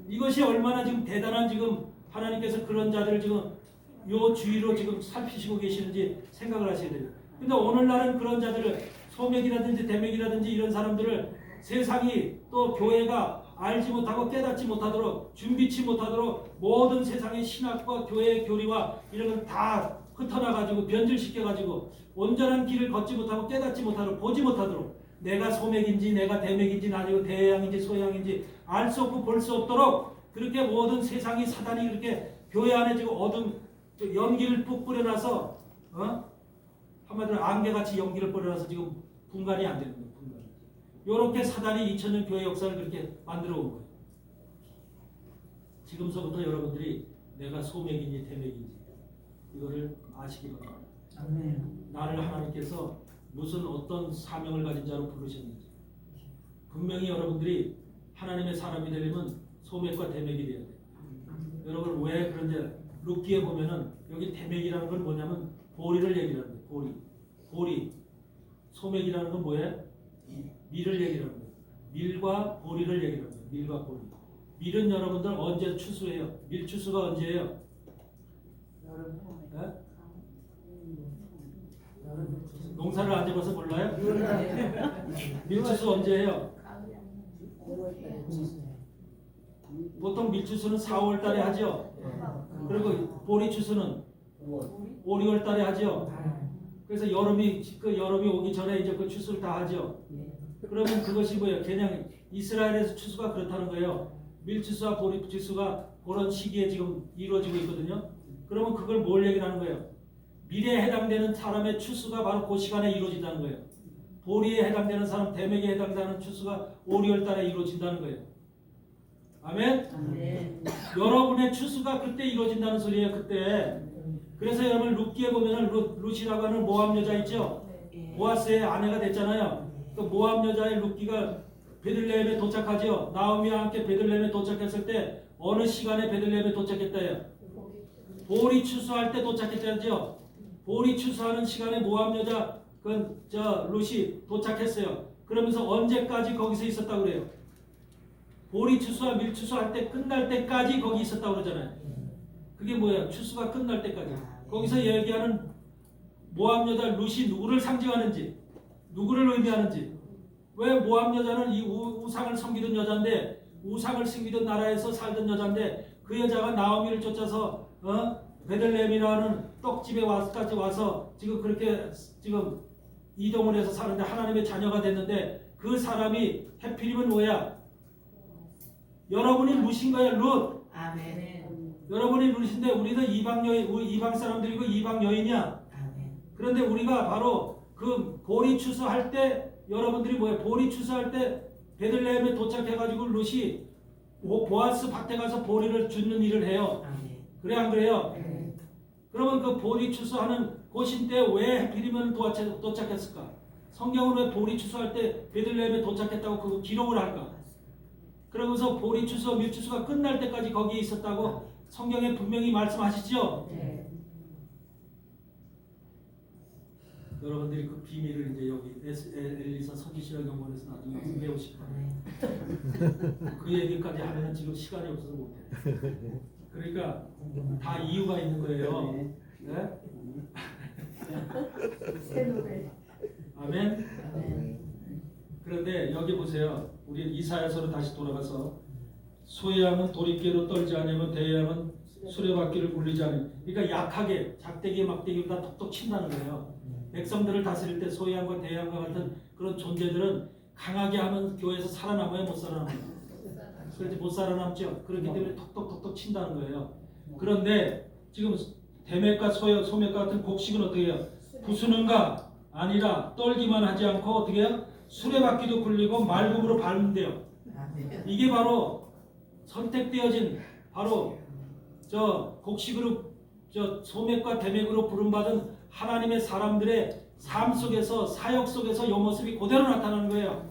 [SPEAKER 1] 이것이 얼마나 지금 대단한 지금 하나님께서 그런 자들을 지금 요 주위로 지금 살피시고 계시는지 생각을 하셔야 돼요. 근데 오늘날은 그런 자들을 소맥이라든지 대맥이라든지 이런 사람들을 세상이 또 교회가 알지 못하고 깨닫지 못하도록 준비치 못하도록 모든 세상의 신학과 교회의 교리와 이런 걸 다 흩어나가지고 변질시켜가지고 온전한 길을 걷지 못하고 깨닫지 못하도록 보지 못하도록 내가 소맥인지 내가 대맥인지 아니고 대양인지 소양인지 알 수 없고 볼 수 없도록 그렇게 모든 세상이 사단이 그렇게 교회 안에 지금 연기를 푹 뿌려놔서 한마디로 안개같이 연기를 뿌려놔서 지금 분간이 안 되는 거예요. 요렇게 사단이 2000년 교회 역사를 그렇게 만들어 온 거예요. 지금서부터 여러분들이 내가 소맥인지 대맥인지 이거를 아시기 바랍니다. 나를 하나님께서 무슨 어떤 사명을 가진 자로 부르셨는지 분명히 여러분들이 하나님의 사람이 되려면 소맥과 대맥이 돼야 돼요. 여러분 왜 그런지 룻기에 보면은 여기 대맥이라는 건 뭐냐면 보리를 얘기하는 거예요. 보리. 소맥이라는 건 뭐예요? 밀을 얘기하는 거예요. 밀과 보리를 얘기하는 거예요. 밀과 보리. 밀은 여러분들 언제 추수해요? 밀 추수가 언제예요? 네? 농사를 안 해봐서 몰라요? 밀 추수 언제예요? 보통 밀 추수는 4월 달에 하죠. 그리고 보리 추수는 5, 6월 달에 하죠. 그래서 여름이 오기 전에 이제 그 추수를 다 하죠. 그러면 그것이 뭐예요? 그냥 이스라엘에서 추수가 그렇다는 거예요. 밀추수와 보리추수가 그런 시기에 지금 이루어지고 있거든요. 그러면 그걸 뭘 얘기하는 거예요? 밀에 해당되는 사람의 추수가 바로 그 시간에 이루어진다는 거예요. 보리에 해당되는 사람, 대맥에 해당되는 추수가 5, 6월 달에 이루어진다는 거예요. 아멘?
[SPEAKER 3] 아멘.
[SPEAKER 1] 여러분의 추수가 그때 이루어진다는 소리예요. 그때. 그래서 여러분 룻기에 보면은 룻이라고 하는 모압 여자 있죠? 보아스의 아내가 됐잖아요. 그 모압 여자의 룻기가 베들레헴에 도착하죠. 나오미와 함께 베들레헴에 도착했을 때 어느 시간에 베들레헴에 도착했다요? 보리 추수할 때 도착했죠. 보리 추수하는 시간에 모압 여자 룻이 도착했어요. 그러면서 언제까지 거기서 있었다고 그래요? 보리 추수와 밀 추수할 때 끝날 때까지 거기 있었다고 그러잖아요. 그게 뭐예요? 추수가 끝날 때까지. 거기서 얘기하는 모압 여자 룻이 누구를 상징하는지, 누구를 의미하는지. 왜 모압 여자는 이 우상을 섬기던 여자인데, 우상을 섬기던 나라에서 살던 여자인데, 그 여자가 나오미를 쫓아서 베들레헴이라는 떡집에 와서 지금 그렇게 지금 이동을 해서 사는데 하나님의 자녀가 됐는데, 그 사람이 해필이면 뭐야? 여러분이 룻인 거야. 룻.
[SPEAKER 3] 아멘.
[SPEAKER 1] 여러분이 룻인데 우리는 이방 사람들이고 이방 여인이야.
[SPEAKER 3] 아멘.
[SPEAKER 1] 그런데 우리가 바로 그 보리 추수할 때 여러분들이 뭐예요? 보리 추수할 때 베들레헴에 도착해가지고 룻이 보아스 밭에 가서 보리를 줍는 일을 해요.
[SPEAKER 3] 아멘.
[SPEAKER 1] 그래 안 그래요?
[SPEAKER 3] 네.
[SPEAKER 1] 그러면 그 보리 추수하는 곳인 때 왜 해필이면 도착했을까? 성경은 왜 보리 추수할 때 베들레헴에 도착했다고 그거 기록을 할까? 그러면서 보리 추수와 밀 추수가 끝날 때까지 거기에 있었다고 성경에 분명히 말씀하시죠?
[SPEAKER 3] 네.
[SPEAKER 1] 여러분들이 그 비밀을 이제 여기 엘리사 선지시라 경원에서 나중에 와서 배우실 거예요. 그 얘기까지 하면 지금 시간이 없어서 못해. 그러니까 다 이유가 있는 거예요. 네?
[SPEAKER 3] 새 노래.
[SPEAKER 1] 아멘.
[SPEAKER 3] 아멘.
[SPEAKER 1] 그런데 여기 보세요. 우리 이사야서로 다시 돌아가서 소의羊은 도리깨로 떨지 않으면 대의羊은 수레바퀴를 굴리지 않으면, 그러니까 약하게 작대기 막대기보다 톡톡 친다는 거예요. 백성들을 다스릴 때 소의羊과 대의羊과 같은 그런 존재들은 강하게 하면 교회에서 살아남아요, 못 살아남아요? 그렇지, 못 살아남죠. 그렇기 때문에 톡톡톡톡 친다는 거예요. 그런데 지금 대맥과 소맥과 같은 곡식은 어떻게 해요? 부수는가 아니라 떨기만 하지 않고 어떻게 해요? 수레바퀴도 굴리고 말굽으로 밟는데요. 이게 바로 선택되어진 바로 저 곡식으로 저 소맥과 대맥으로 부름받은 하나님의 사람들의 삶 속에서 사역 속에서 이 모습이 그대로 나타나는 거예요.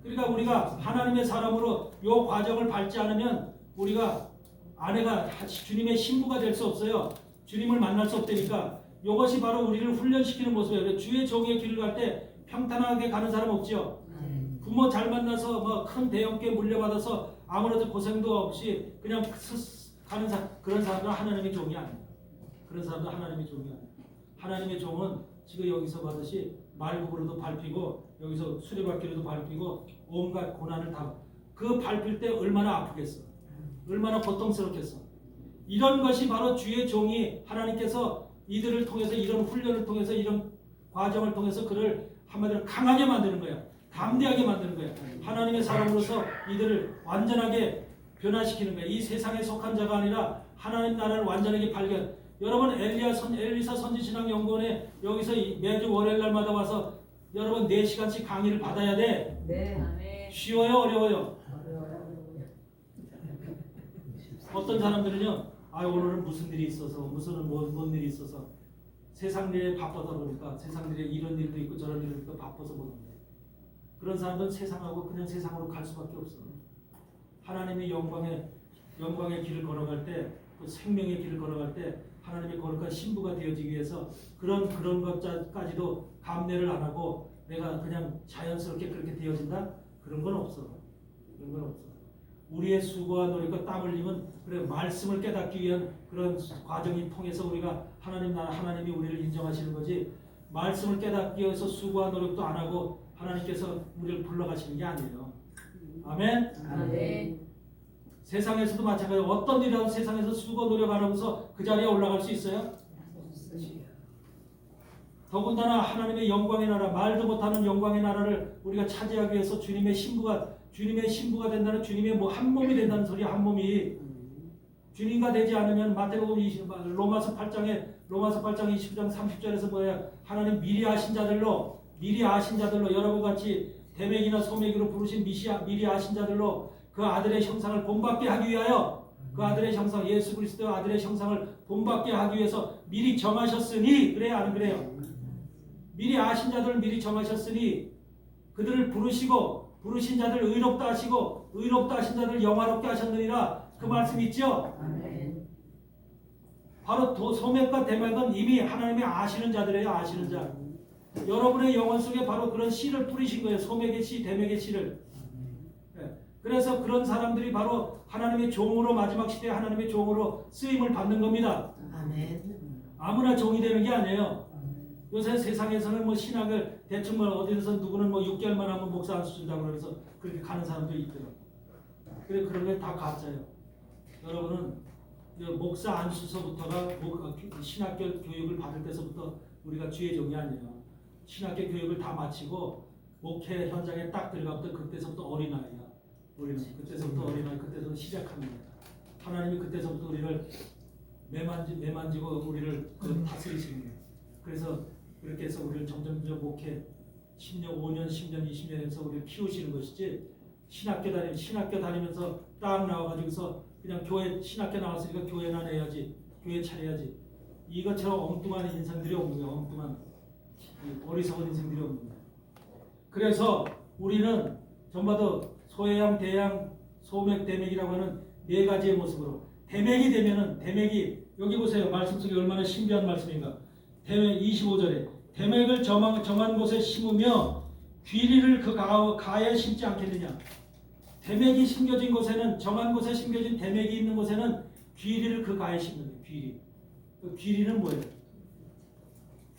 [SPEAKER 1] 그러니까 우리가 하나님의 사람으로 이 과정을 밟지 않으면 우리가 아내가 주님의 신부가 될 수 없어요. 주님을 만날 수 없다니까. 이것이 바로 우리를 훈련시키는 모습이에요. 주의 종의 길을 갈 때 평탄하게 가는 사람 없죠. 부모 잘 만나서 뭐 큰 대형께 물려받아서 아무래도 고생도 없이 그냥 가는 그런 사람들은 하나님의 종이 아니에요. 그런 사람들은 하나님의 종이 아니에요. 하나님의 종은 지금 여기서 받듯이 말굽으로도 밟히고 여기서 수레바퀴로도 밟히고 온갖 고난을 다 그 밟힐 때 얼마나 아프겠어. 얼마나 고통스럽겠어. 이런 것이 바로 주의 종이 하나님께서 이들을 통해서 이런 훈련을 통해서 이런 과정을 통해서 그를 한마디로 강하게 만드는 거야. 담대하게 만드는 거야. 하나님의 사람으로서 이들을 완전하게 변화시키는 거야. 이 세상에 속한 자가 아니라 하나님 나라를 완전하게 발견. 여러분 엘리사 선지신앙연구원에 여기서 매주 월요일 날마다 와서 여러분 4시간씩 강의를 받아야 돼.
[SPEAKER 3] 네.
[SPEAKER 1] 쉬워요? 어려워요?
[SPEAKER 3] 어려워요.
[SPEAKER 1] 어떤 사람들은요. 오늘은 무슨 일이 있어서 뭔 일이 있어서 세상 일에 바빠다 보니까 세상 일에 이런 일도 있고 저런 일도 있고 바빠서 보는데 그런 사람들은 세상하고 그냥 세상으로 갈 수밖에 없어. 하나님의 영광의 길을 걸어갈 때, 그 생명의 길을 걸어갈 때 하나님의 거룩한 신부가 되어지기 위해서 그런 것까지도 감내를 안 하고 내가 그냥 자연스럽게 그렇게 되어진다? 그런 건 없어. 그런 건 없어. 우리의 수고와 노력과 땀 흘림은 그래 말씀을 깨닫기 위한 그런 과정을 통해서 우리가 하나님이 우리를 인정하시는 거지. 말씀을 깨닫기 위해서 수고와 노력도 안 하고 하나님께서 우리를 불러가시는 게 아니에요. 아멘.
[SPEAKER 3] 아멘.
[SPEAKER 1] 세상에서도 마찬가지로 어떤 일이라도 세상에서 수고 노력 안 하면서 그 자리에 올라갈 수 있어요? 더군다나 하나님의 영광의 나라, 말도 못하는 영광의 나라를 우리가 차지하기 위해서 주님의 신부가 된다는, 주님의 뭐 한 몸이 된다는 소리. 한 몸이 주님과 되지 않으면 마태복음 20, 로마서 8장 20장 30절에서 뭐야? 하나님 미리 아신 자들로 여러분 같이 대맥이나 소맥으로 부르신 미리 아신 자들로 그 아들의 형상을 본받게 하기 위하여, 그 아들의 형상, 예수 그리스도 아들의 형상을 본받게 하기 위해서 미리 정하셨으니, 그래요 안 그래요? 미리 아신 자들을 미리 정하셨으니 그들을 부르신 자들 의롭다 하시고 의롭다 하신 자들 영화롭게 하셨느니라. 그 말씀 있죠?
[SPEAKER 3] 아멘.
[SPEAKER 1] 바로 소맥과 대맥은 이미 하나님이 아시는 자들이에요. 아시는 자. 여러분의 영혼 속에 바로 그런 씨를 뿌리신 거예요. 소맥의 씨, 대맥의 씨를. 그래서 그런 사람들이 바로 하나님의 종으로, 마지막 시대에 하나님의 종으로 쓰임을 받는 겁니다.
[SPEAKER 2] 아멘.
[SPEAKER 1] 아무나 종이 되는 게 아니에요. 요새 세상에서는 뭐 신학을 대충 뭐 어디서 누구는 뭐 6개월만 하면 목사 안 수준다고 그래서 그렇게 가는 사람도 있더라고요. 그래, 그런 게 다 가짜예요. 여러분은 목사 안수서부터가 신학교 교육을 받을 때서부터 우리가 주의 종이 아니에요. 신학교 교육을 다 마치고 목회 현장에 딱 들어가부터 그때서부터 어린아이야. 그때서부터 어린아이, 그때서부터 시작합니다. 하나님이 그때서부터 우리를 매만지고 우리를 다스리시는 거예요. 그래서 그렇게 해서 우리를 점점 목회 10년, 5년, 10년, 20년 해서 우리를 키우시는 것이지, 신학교 다니면서 딱 나와가지고서 그냥 교회, 신학교 나왔으니까 교회나 내야지, 교회 차려야지, 이것처럼 엉뚱한 인생들이 없는 거예요. 엉뚱한 어리석은 인생들이 없는 거예요. 그래서 우리는 전부 소해양, 대양, 소맥, 대맥이라고 하는 네 가지의 모습으로 대맥이 되면은, 대맥이 여기 보세요. 말씀 속에 얼마나 신비한 말씀인가. 대맥 25절에 대맥을 정한 곳에 심으며 귀리를 그 가에 심지 않겠느냐. 대맥이 심겨진 곳에는, 정한 곳에 심겨진 대맥이 있는 곳에는 귀리를 그 가에 심는 거예요. 귀리. 그 귀리는 뭐예요?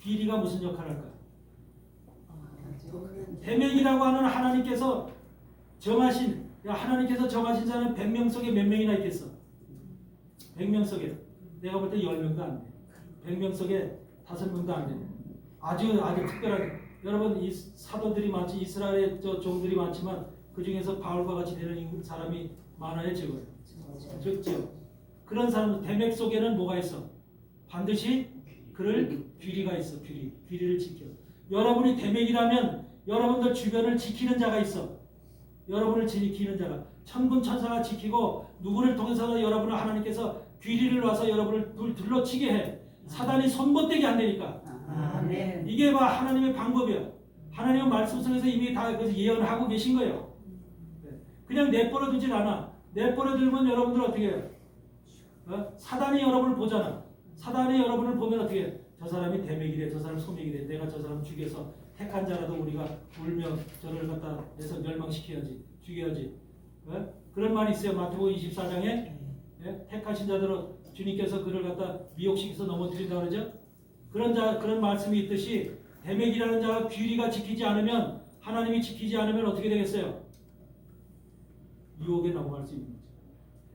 [SPEAKER 1] 귀리가 무슨 역할을 할까요? 대맥이라고 하는 하나님께서 정하신 자는 100명 속에 몇 명이나 있겠어? 100명 속에 내가 볼 때 10명도 안 돼. 100명 속에 5명도 안 돼. 아주 특별하게. 여러분, 이 사도들이 많지, 이스라엘의 종들이 많지만 그 중에서 바울과 같이 되는 사람이 많아요, 적어요? 적죠. 그런 사람, 대맥 속에는 뭐가 있어? 반드시 그럴 귀리가 있어. 귀리를 지켜. 여러분이 대맥이라면 여러분들 주변을 지키는 자가 있어. 여러분을 지키는 자가, 천군 천사가 지키고, 누구를 통해서 여러분을 하나님께서 귀리를 놔서 여러분을 둘러치게 해. 사단이 손못대게 안 되니까.
[SPEAKER 3] 아멘.
[SPEAKER 1] 이게 하나님의 방법이야. 하나님의 말씀 속에서 이미 다 예언하고 계신 거예요. 그냥 내버려 두질 않아. 내버려 두면 여러분들 어떻게 해요? 사단이 여러분을 보잖아. 사단이 여러분을 보면 어떻게 해? 저 사람이 대맥이래, 저 사람 소맥이래, 내가 저 사람 죽여서 택한 자라도 우리가 울며 저를 갖다 내서 멸망시켜야지, 죽여야지. 그런 말이 있어요. 마태복음 24장에 택하신 자들은 주님께서 그를 갖다 미혹시켜서 넘어뜨린다 그러죠. 그런 말씀이 있듯이 대맥이라는 자가 귀리가 지키지 않으면, 하나님이 지키지 않으면 어떻게 되겠어요? 유혹에 넘어갈 수 있는 거죠.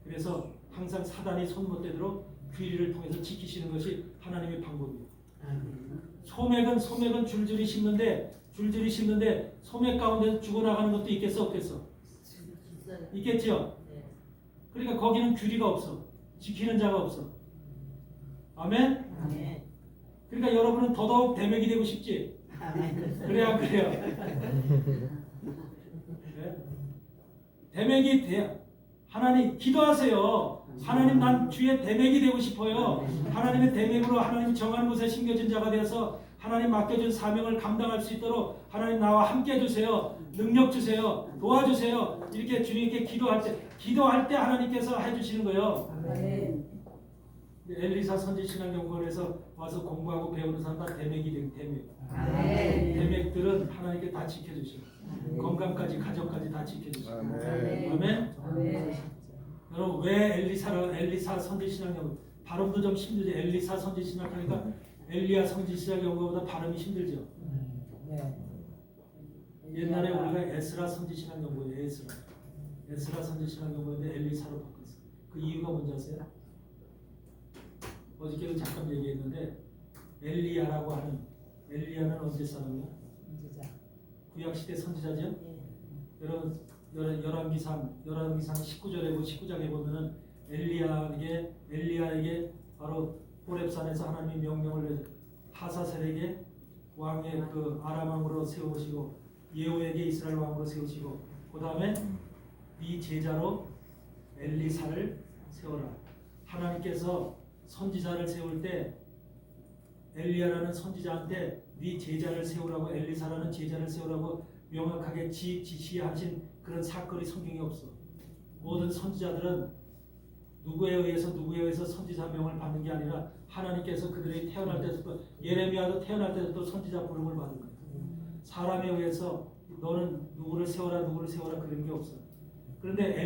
[SPEAKER 1] 그래서 항상 사단이 손 못 대도록 귀리를 통해서 지키시는 것이 하나님의 방법이에요. 소맥은 줄줄이 심는데 소맥 가운데서 죽어나가는 것도 있겠어, 없겠어? 있겠죠. 그러니까 거기는 귀리가 없어. 지키는 자가 없어. 아멘?
[SPEAKER 2] 아멘.
[SPEAKER 1] 그러니까 여러분은 더더욱 대맥이 되고 싶지? 그래요, 안 그래요? 네? 대맥이 돼. 하나님 기도하세요. 하나님, 난 주의 대맥이 되고 싶어요. 하나님의 대맥으로 하나님 정한 곳에 심겨진 자가 되어서 하나님 맡겨준 사명을 감당할 수 있도록 하나님 나와 함께 해주세요. 능력 주세요. 도와주세요. 이렇게 주님께 기도할 때 하나님께서 해주시는 거예요.
[SPEAKER 3] 아멘.
[SPEAKER 1] 엘리사 선지신앙연구원에서 와서 공부하고 배우는 사람 다 대맥이 된 대맥.
[SPEAKER 3] 아멘.
[SPEAKER 1] 대맥들은 하나님께 다 지켜주시고 건강까지, 가정까지 다 지켜주시고. 아멘.
[SPEAKER 3] 아멘.
[SPEAKER 1] 여러분, 왜 엘리사 선지신앙연구, 발음도 좀 힘들죠. 엘리사 선지신학하니까 엘리야 선지신학연구보다 발음이 힘들죠. 옛날에 우리가 에스라 선지신학연구예요. 에스라 선지신학연구인데 엘리사로 바꿨어. 그 이유가 뭔지 아세요? 어저께도 잠깐 얘기했는데 엘리야라고 하는 엘리야는 언제 사람이야? 구약 시대 선지자죠. 여러분 열왕기상 19절에 19장에 보면은 엘리야에게 바로 호렙산에서 하나님이 명령을 내서 하사셀에게 왕의 그 아람 왕으로 세우시고 예후에게 이스라엘 왕으로 세우시고 그 다음에 네 제자로 엘리사를 세워라. 하나님께서 선지자를 세울 때 엘리야라는 선지자한테 네 제자를 세우라고 엘리사라는 제자를 세우라고 명확하게 지시하신 그런 사건이 성경에 없어. 모든 선지자들은 누구에 의해서 선지자 명을 받는 게 아니라 하나님께서 그들이 태어날 때부터 예레미야도 태어날 때부터 선지자 부름을 받은 거예요. 사람에 의해서 너는 누구를 세워라 그런 게 없어. 그런데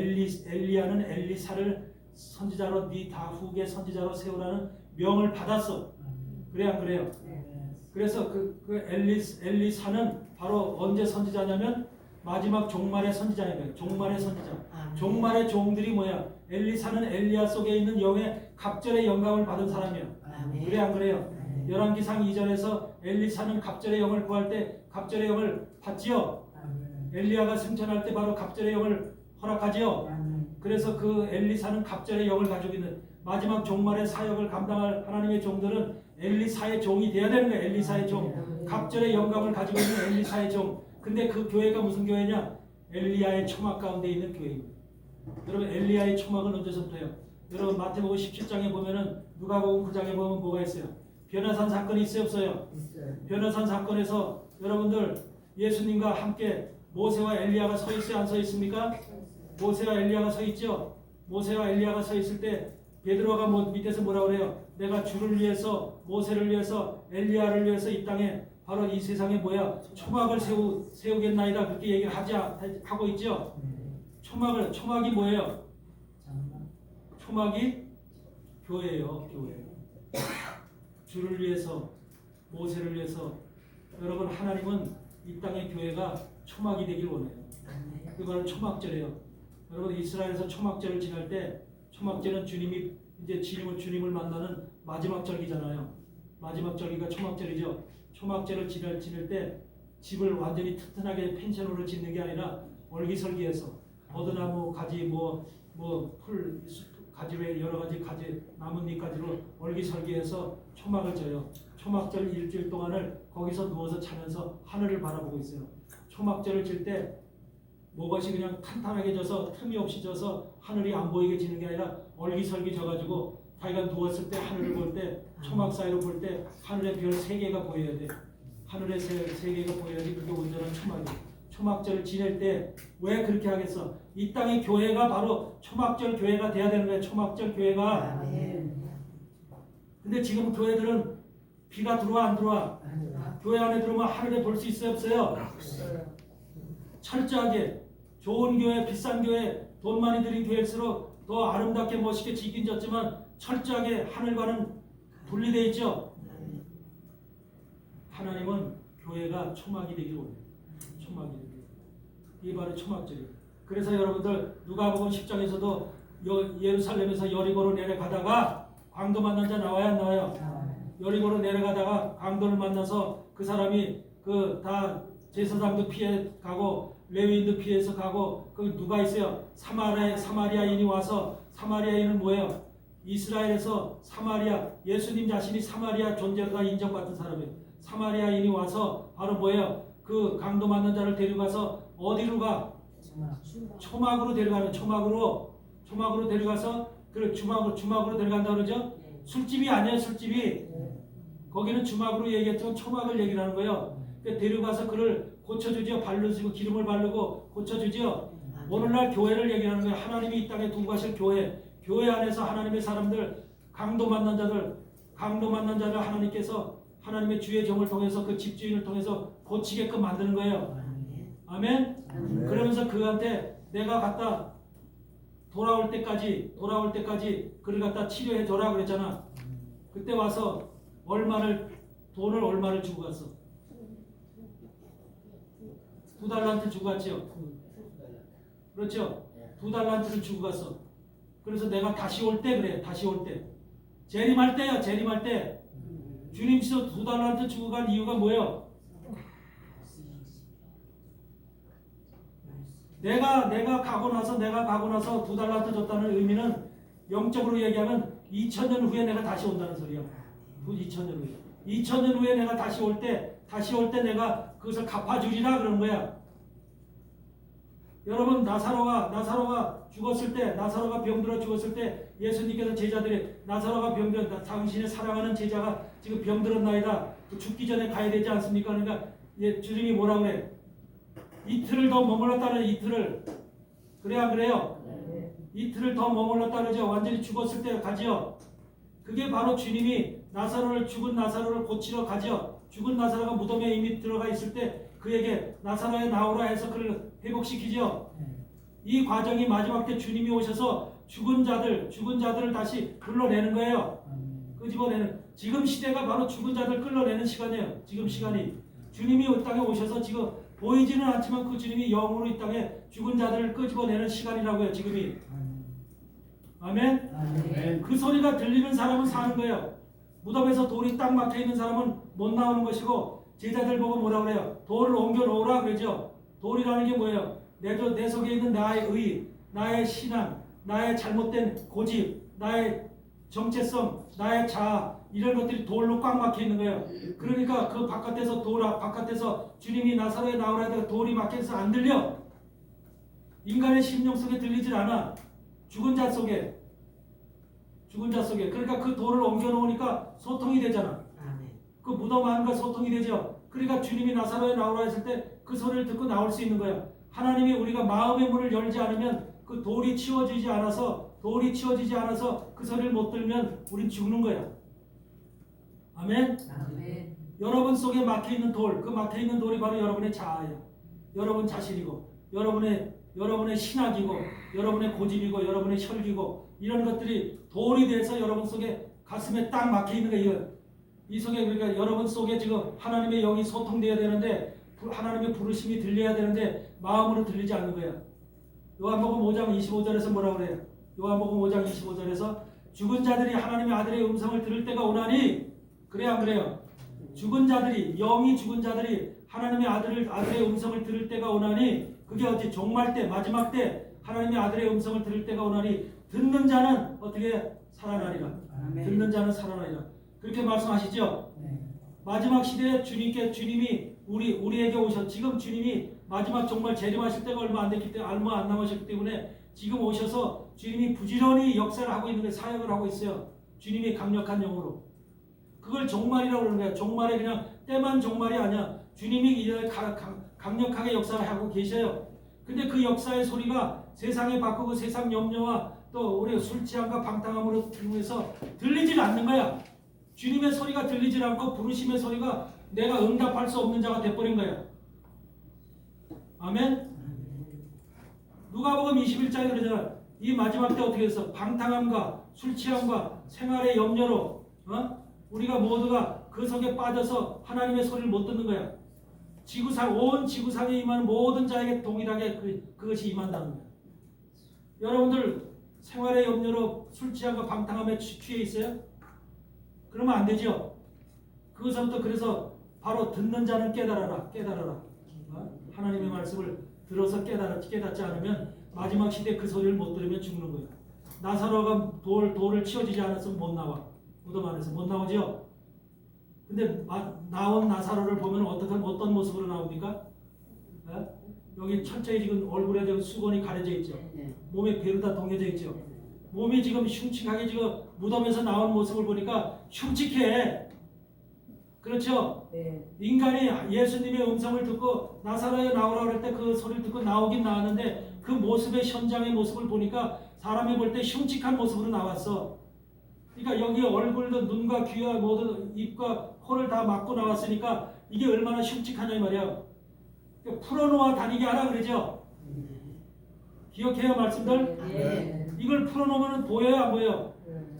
[SPEAKER 1] 엘리야는 엘리사를 선지자로 네 다후계 선지자로 세우라는 명을 받았어. 그래 안 그래요? 그래서 그 엘리사는 바로 언제 선지자냐면 마지막 종말의 선지자인 거예요. 종말의 선지자. 종말의 종들이 뭐야? 엘리사는 엘리야 속에 있는 영의 갑절의 영감을 받은 사람이야. 그래 안 그래요? 열왕기상 2절에서 엘리사는 갑절의 영을 구할 때 갑절의 영을 받지요. 엘리야가 승천할 때 바로 갑절의 영을 허락하지요. 그래서 그 엘리사는 갑절의 영을 가지고 있는 마지막 종말의 사역을 감당할 하나님의 종들은 엘리사의 종이 돼야 되는 거예요. 엘리사의 종. 갑절의 영감을 가지고 있는 엘리사의 종. 근데 그 교회가 무슨 교회냐? 엘리야의 초막 가운데 있는 교회입니다. 여러분 엘리야의 초막은 언제서부터요? 여러분 마태복음 17장에 보면은 누가복음 9장에 보면 뭐가 있어요? 변화산 사건이 있어요 없어요? 변화산 사건에서 여러분들 예수님과 함께 모세와 엘리야가 서 있어요 안 서 있습니까? 모세와 엘리야가 서 있죠. 모세와 엘리야가 서 있을 때 베드로가 밑에서 뭐라고 그래요? 내가 주를 위해서 모세를 위해서 엘리야를 위해서 이 땅에 바로 이 세상에 뭐야? 초막을 세우겠나이다 그렇게 얘기를 하고 있죠. 초막이 뭐예요? 초막이 교회예요. 교회. 주를 위해서 모세를 위해서 여러분 하나님은 이 땅의 교회가 초막이 되길 원해요. 그거는 초막절이에요. 여러분 이스라엘에서 초막절을 지날 때 초막절은 주님을 만나는 마지막 절기잖아요. 마지막 절기가 초막절이죠. 초막절을 지낼 때 집을 완전히 튼튼하게 펜션으로 짓는 게 아니라 얼기설기해서 버드나무 가지 풀 가지 외 여러 가지 가지 나뭇잎 가지로 얼기설기해서 초막을 져요. 초막절 일주일 동안을 거기서 누워서 자면서 하늘을 바라보고 있어요. 초막절을 질 때 뭐것이 그냥 탄탄하게 져서 틈이 없이 져서 하늘이 안 보이게 지는 게 아니라 얼기설기 져가지고 자기가 누웠을 때 하늘을 볼 때 초막 사이로 볼 때 하늘의 별 3개가 보여야 돼. 하늘의 3개가 보여야지 그게 온전한 초막이에요. 초막절을 지낼 때 왜 그렇게 하겠어? 이 땅의 교회가 바로 초막절 교회가 돼야 되는 거예요. 초막절 교회가. 근데 지금 교회들은 비가 들어와 안 들어와? 교회 안에 들어오면 하늘에 볼 수 있어요 없어요? 철저하게 좋은 교회, 비싼 교회, 돈 많이 들인 교회일수록 더 아름답게 멋있게 지긴 졌지만 철저하게 하늘과는 분리되어 있죠. 하나님은 교회가 초막이 되길 원해요. 초막이 되길. 이게 바로 초막절이에요. 그래서 여러분들 누가복음 10장에서도 예루살렘에서 여리고로 내려가다가 강도 만난 자 나와요 안 나와요? 여리고로 내려가다가 강도를 만나서 그 사람이 그 다 제사장도 피해 가고 레위인도 피해서 가고 그 누가 있어요? 사마리아인이 와서 사마리아인은 뭐예요? 이스라엘에서 예수님 자신이 사마리아 존재가 인정받은 사람이에요. 사마리아인이 와서 바로 뭐예요? 그 강도 맞는 자를 데려가서 어디로 가? 초막으로 데려가는 초막으로 데려가서 그 주막으로 데려간다 그러죠? 술집이 아니에요, 술집이. 거기는 주막으로 얘기했지만 초막을 얘기를 하는 거예요. 그러니까 데려가서 그를 고쳐주죠. 발로 쓰고 기름을 바르고 고쳐주죠. 오늘날 교회를 얘기하는 거예요. 하나님이 이 땅에 두고 가실 교회 안에서 하나님의 사람들, 강도 만난 자를 하나님께서 하나님의 주의 종을 통해서 그 집주인을 통해서 고치게끔 만드는 거예요. 아멘? 그러면서 그한테 내가 갖다 돌아올 때까지 그를 갖다 치료해 줘라 그랬잖아. 그때 와서 돈을 얼마를 주고 갔어? 2달란트 주고 갔죠. 그렇죠? 2달란트를 주고 갔어. 그래서 내가 다시 올 때 재림할 때요. 주님께서 2달란트 주고 간 이유가 뭐예요? 내가 가고 나서 2달란트 줬다는 의미는 영적으로 얘기하면 2000년 후에 내가 다시 온다는 소리야. 2000년 후에. 2000년 후에 내가 다시 올 때 내가 그것을 갚아주리라 그런 거야. 여러분 나사로가 죽었을 때, 나사로가 병들어 죽었을 때 예수님께서 제자들이 나사로가 병들었다. 당신의 사랑하는 제자가 지금 병들었나이다. 죽기 전에 가야 되지 않습니까? 그러니까 주님이 뭐라 그래? 이틀을 더 머물렀다는 이틀을. 그래 안 그래요? 이틀을 더 머물렀다 그러죠. 완전히 죽었을 때 가죠. 그게 바로 주님이 죽은 나사로를 고치러 가죠. 죽은 나사로가 무덤에 이미 들어가 있을 때 그에게 나사로에 나오라 해서 그를 회복시키죠. 이 과정이 마지막 때 주님이 오셔서 죽은 자들을 다시 불러내는 거예요. 끄집어내는. 지금 시대가 바로 죽은 자들 끌어내는 시간이에요. 지금 시간이. 주님이 이 땅에 오셔서 지금 보이지는 않지만 그 주님이 영으로 이 땅에 죽은 자들을 끄집어내는 시간이라고요. 지금이. 아멘?
[SPEAKER 3] 아멘.
[SPEAKER 1] 그 소리가 들리는 사람은 사는 거예요. 무덤에서 돌이 딱 막혀 있는 사람은 못 나오는 것이고, 제자들 보고 뭐라 그래요? 돌을 옮겨 놓으라 그러죠. 돌이라는 게 뭐예요? 내 속에 있는 나의 의, 나의 신앙, 나의 잘못된 고집, 나의 정체성, 나의 자아, 이런 것들이 돌로 꽉 막혀 있는 거예요. 그러니까 그 바깥에서 주님이 나사로에 나오라 해도 돌이 막혀서 안 들려. 인간의 심령 속에 들리질 않아. 죽은 자 속에. 그러니까 그 돌을 옮겨 놓으니까 소통이 되잖아. 그 무덤 안과 소통이 되죠. 그러니까 주님이 나사로에 나오라 했을 때 그 소리를 듣고 나올 수 있는 거야. 하나님이 우리가 마음의 문을 열지 않으면 그 돌이 치워지지 않아서 그 소리를 못 들으면 우린 죽는 거야. 아멘?
[SPEAKER 3] 아멘.
[SPEAKER 1] 여러분 속에 막혀있는 돌, 그 막혀있는 돌이 바로 여러분의 자아야. 여러분 자신이고, 여러분의 신학이고, 여러분의 고집이고, 여러분의 혈기고, 이런 것들이 돌이 돼서 여러분 속에 가슴에 딱 막혀있는 거예요. 이 속에, 그러니까 여러분 속에 지금 하나님의 영이 소통되어야 되는데, 하나님의 부르심이 들려야 되는데 마음으로 들리지 않는 거야. 요한복음 5장 25절에서 뭐라고 그래요? 요한복음 5장 25절에서 죽은 자들이 하나님의 아들의 음성을 들을 때가 오나니, 그래 안 그래요? 영이 죽은 자들이 하나님의 아들의 음성을 들을 때가 오나니, 그게 어찌 종말 때, 마지막 때 하나님의 아들의 음성을 들을 때가 오나니 듣는 자는 어떻게 살아나리라.
[SPEAKER 3] 아멘.
[SPEAKER 1] 듣는 자는 살아나리라. 그렇게 말씀하시죠?
[SPEAKER 3] 네.
[SPEAKER 1] 마지막 시대에 주님이 우리에게 오셔. 지금 주님이 마지막 정말 재림하실 때가 얼마 안 남으셨기 때문에 지금 오셔서 주님이 부지런히 역사를 하고 있는 게 사역을 하고 있어요. 주님이 강력한 영으로. 그걸 종말이라고 그러는 거야. 종말이 그냥 때만 종말이 아니야. 주님이 이제 강력하게 역사를 하고 계셔요. 근데 그 역사의 소리가 세상에 바꾸고 세상 염려와 또 우리 술 취함과 방탕함으로 들면서 들리질 않는 거야. 주님의 소리가 들리질 않고 부르심의 소리가 내가 응답할 수 없는 자가 돼버린 거야. 아멘? 누가복음 21장에 그러잖아. 이 마지막 때 어떻게 했어? 방탕함과 술 취함과 생활의 염려로 우리가 모두가 그 속에 빠져서 하나님의 소리를 못 듣는 거야. 온 지구상에 임하는 모든 자에게 동일하게 그것이 임한다는 거야. 여러분들 생활의 염려로 술 취함과 방탕함에 취해 있어요? 그러면 안 되죠. 그것부터 그래서 바로 듣는 자는 깨달아라. 하나님의 말씀을 들어서 깨닫지 않으면 마지막 시대 그 소리를 못 들으면 죽는 거예요. 나사로가 돌을 치워지지 않았으면 못 나와. 무덤 안에서 못 나오죠. 근데 나온 나사로를 보면 어떤 모습으로 나옵니까? 여기 철저히 지금 얼굴에 지금 수건이 가려져 있죠. 몸에 배로 다 동여져 있죠. 몸이 지금 흉측하게 지금 무덤에서 나온 모습을 보니까 흉측해. 그렇죠?
[SPEAKER 3] 네.
[SPEAKER 1] 인간이 예수님의 음성을 듣고 나사로에 나오라 그럴 때 그 소리를 듣고 나오긴 나왔는데 그 모습의 현장의 모습을 보니까 사람이 볼 때 흉측한 모습으로 나왔어. 그러니까 여기 얼굴도 눈과 귀와 모든 입과 코를 다 막고 나왔으니까 이게 얼마나 흉측하냐 이 말이야. 그러니까 풀어놓아 다니게 하라 그러죠. 기억해요 말씀들?
[SPEAKER 3] 네.
[SPEAKER 1] 이걸 풀어놓으면 보여요 안 보여요?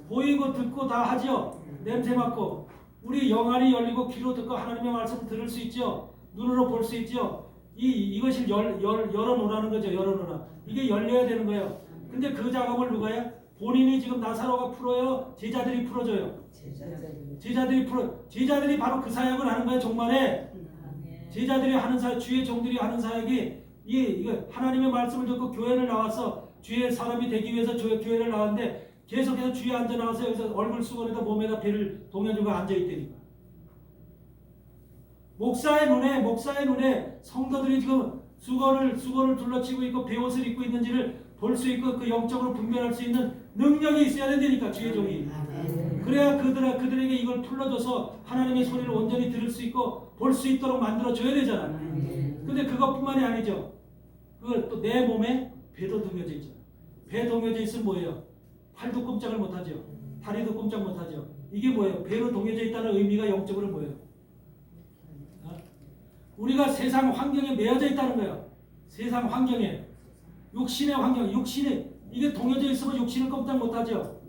[SPEAKER 1] 보이고 듣고 다 하죠. 냄새 맡고 우리 영안이 열리고 귀로 듣고 하나님의 말씀을 들을 수 있죠. 눈으로 볼 수 있죠. 이것을 열어놓으라는 거죠. 열어놓으라. 이게 열려야 되는 거예요. 근데 그 작업을 누가 해? 본인이 지금 나사로가 풀어요? 제자들이 풀어줘요? 제자들이 바로 그 사역을 하는 거예요. 종말에 제자들이 하는 사역, 주의 종들이 하는 사역이 이거 하나님의 말씀을 듣고 교회를 나와서 주의 사람이 되기 위해서 교회를 나왔는데 계속해서 주위에 앉아 나와서 여기서 얼굴 수건에다 몸에다 배를 동여주고 앉아 있다니까. 목사의 눈에 성도들이 지금 수건을 둘러치고 있고 베옷을 입고 있는지를 볼 수 있고 그 영적으로 분별할 수 있는 능력이 있어야 된다니까 주의 종이. 그래야 그들에게 이걸 풀러줘서 하나님의 소리를 온전히 들을 수 있고 볼 수 있도록 만들어줘야 되잖아. 근데 그것뿐만이 아니죠. 그 또 내 몸에 배도 동여져 있잖아. 배 동여져 있으면 뭐예요? 팔도 꼼짝을 못하죠. 다리도 꼼짝 못하죠. 이게 뭐예요? 배로 동여져 있다는 의미가 영적으로 뭐예요? 우리가 세상 환경에 매여져 있다는 거야. 세상 환경에. 육신의 환경, 이게 동여져 있으면 육신을 꼼짝 못하죠.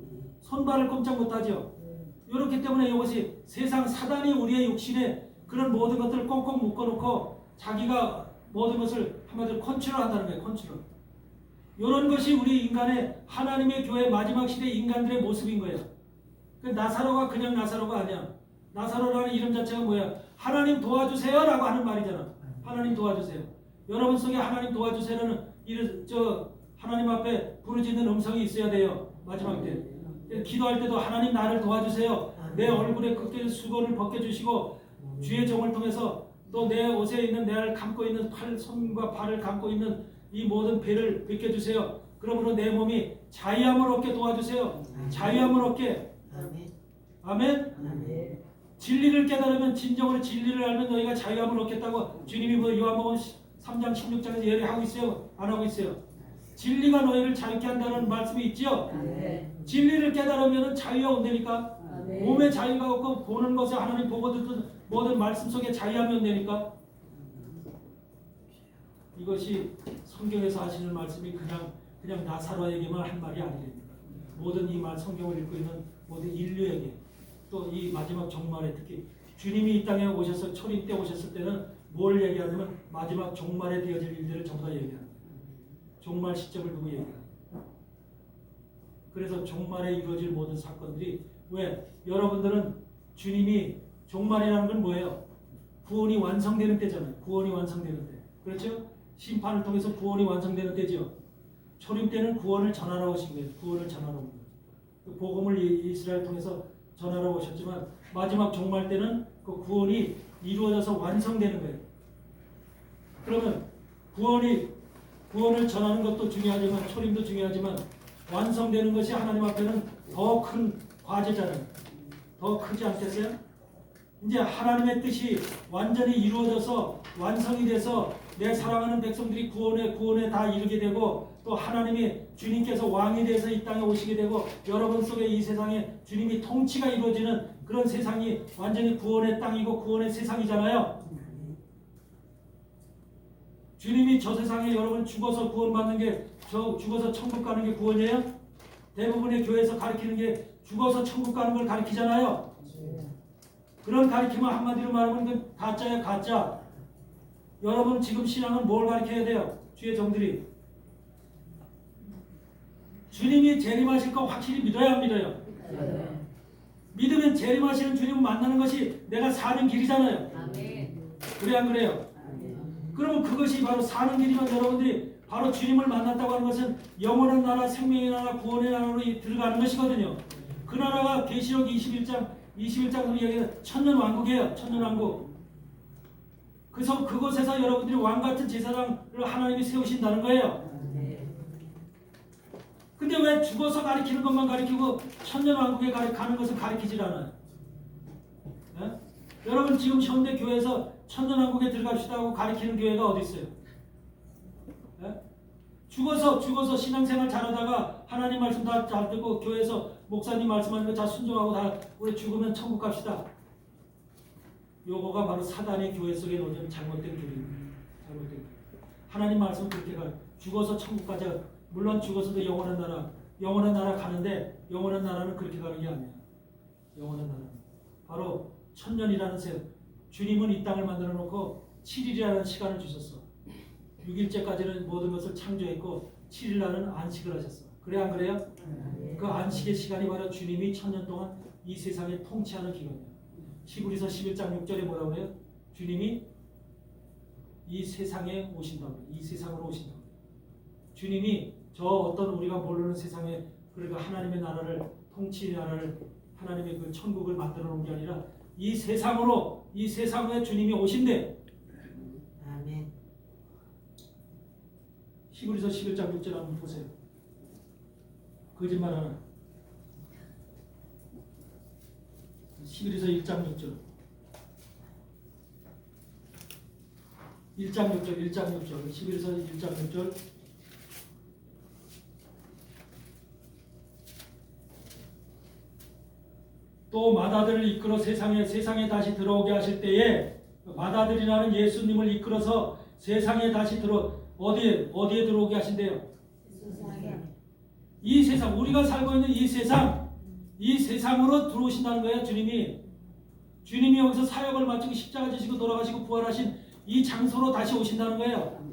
[SPEAKER 1] 손발을 꼼짝 못하죠. 이렇기 때문에 이것이 세상 사단이 우리의 육신에 그런 모든 것들을 꽁꽁 묶어놓고 자기가 모든 것을 한마디로 컨트롤한다는 거예요. 컨트롤. 이런 것이 우리 인간의 하나님의 교회 마지막 시대 인간들의 모습인 거예요. 그 나사로가 그냥 나사로가 아니야. 나사로라는 이름 자체가 뭐야? 하나님 도와주세요 라고 하는 말이잖아. 하나님 도와주세요. 여러분 속에 하나님 도와주세요라는 하나님 앞에 부르짖는 음성이 있어야 돼요. 마지막 때. 기도할 때도 하나님 나를 도와주세요. 내 얼굴에 그 수건을 벗겨주시고 주의 종을 통해서 또 내 옷에 있는 내를 감고 있는 손과 발을 감고 있는 이 모든 배를 벗겨주세요. 그러므로 내 몸이 자유함을 얻게 도와주세요. 자유함을 얻게. 아멘. 진리를 깨달으면 진정으로 진리를 알면 너희가 자유함을 얻겠다고 주님이 요한복음 3장 16장에서 예언하고 있어요? 안 하고 있어요? 진리가 너희를 자유케 한다는 말씀이 있죠? 진리를 깨달으면 자유가 온다니까. 몸에 자유가 없고 보는 것에 하나님 보고 듣는 모든 말씀 속에 자유함이 온다니까. 이것이 성경에서 하시는 말씀이 그냥 나사로에게만 한 말이 아니됩니다. 모든 이 말 성경을 읽고 있는 모든 인류에게 또 이 마지막 종말에 특히 주님이 이 땅에 오셔서 초림 때 오셨을 때는 뭘 얘기하냐면 마지막 종말에 되어질 일들을 전부 다 얘기합니다. 종말 시점을 두고 얘기합니다. 그래서 종말에 이루어질 모든 사건들이 왜? 여러분들은 주님이 종말이라는 건 뭐예요? 구원이 완성되는 때잖아요. 구원이 완성되는 때. 그렇죠? 심판을 통해서 구원이 완성되는 때죠. 초림 때는 구원을 전하러 오신 거예요. 구원을 전하러 온 거예요. 복음을 이스라엘 통해서 전하러 오셨지만 마지막 종말 때는 그 구원이 이루어져서 완성되는 거예요. 그러면 구원을 전하는 것도 중요하지만 초림도 중요하지만 완성되는 것이 하나님 앞에는 더 큰 과제잖아요. 더 크지 않겠어요? 이제 하나님의 뜻이 완전히 이루어져서 완성이 돼서 내 사랑하는 백성들이 구원에 다 이르게 되고 또 하나님이 주님께서 왕이 돼서 이 땅에 오시게 되고 여러분 속에 이 세상에 주님이 통치가 이루어지는 그런 세상이 완전히 구원의 땅이고 구원의 세상이잖아요. 주님이 저 세상에 여러분 죽어서 구원받는 게 죽어서 천국 가는 게 구원이에요? 대부분의 교회에서 가르치는 게 죽어서 천국 가는 걸 가르치잖아요. 그런 가르침을 한마디로 말하면 그 가짜예요, 가짜. 여러분 지금 신앙은 뭘 가르쳐야 돼요? 주의 종들이. 주님이 재림하실 거 확실히 믿어야 합니다요. 믿으면 재림하시는 주님을 만나는 것이 내가 사는 길이잖아요. 그래 안 그래요? 그러면 그것이 바로 사는 길이면 여러분들이 바로 주님을 만났다고 하는 것은 영원한 나라, 생명의 나라, 구원의 나라로 들어가는 것이거든요. 그 나라가 계시록 21장으로 얘기하는 천년왕국이에요. 천년왕국. 그래서 그곳에서 여러분들이 왕같은 제사장을 하나님이 세우신다는 거예요. 근데 왜 죽어서 가리키는 것만 가리키고 천년왕국에 가는 것을 가리키질 않아요? 예? 여러분 지금 현대 교회에서 천년왕국에 들어갑시다 하고 가리키는 교회가 어디 있어요? 예? 죽어서 신앙생활 잘하다가 하나님 말씀 다 잘 듣고 교회에서 목사님 말씀하는 거 다 순종하고 다 우리 죽으면 천국 갑시다. 요거가 바로 사단의 교회 속에 놓여진 잘못된 교리입니다. 잘못된 교리. 하나님 말씀은 그렇게 가요. 죽어서 천국 가자. 물론 죽어서도 영원한 나라 가는데 영원한 나라는 그렇게 가는 게 아니야. 영원한 나라는 바로 천년이라는 세월. 주님은 이 땅을 만들어 놓고 7일이라는 시간을 주셨어. 6일째까지는 모든 것을 창조했고 7일 날은 안식을 하셨어. 그래 안 그래요? 그 안식의 시간이 바로 주님이 1000년 동안 이 세상에 통치하는 기간이에요. 히브리서 11장 6절에 뭐라고 그래요? 주님이 이 세상에 오신다고. 이 세상으로 오신다고. 주님이 저 어떤 우리가 모르는 세상에 그러니까 하나님의 나라를 통치 나라를 하나님의 그 천국을 만들어 놓은 게 아니라 이 세상으로 이 세상에 주님이 오신대.
[SPEAKER 3] 아멘.
[SPEAKER 1] 히브리서 11장 6절 한번 보세요. 거짓말 하나. 히브리서 1장 6절. 1장 6절. 1장 6절. 히브리서 1장 6절. 또 맏아들을 이끌어 세상에 다시 들어오게 하실 때에 맏아들이라는 예수님을 이끌어서 세상에 다시 어디에 들어오게 하신대요?
[SPEAKER 3] 세상에.
[SPEAKER 1] 이 세상 우리가 살고 있는 이 세상으로 들어오신다는 거예요. 주님이 여기서 사역을 마치고 십자가 지시고 돌아가시고 부활하신 이 장소로 다시 오신다는 거예요.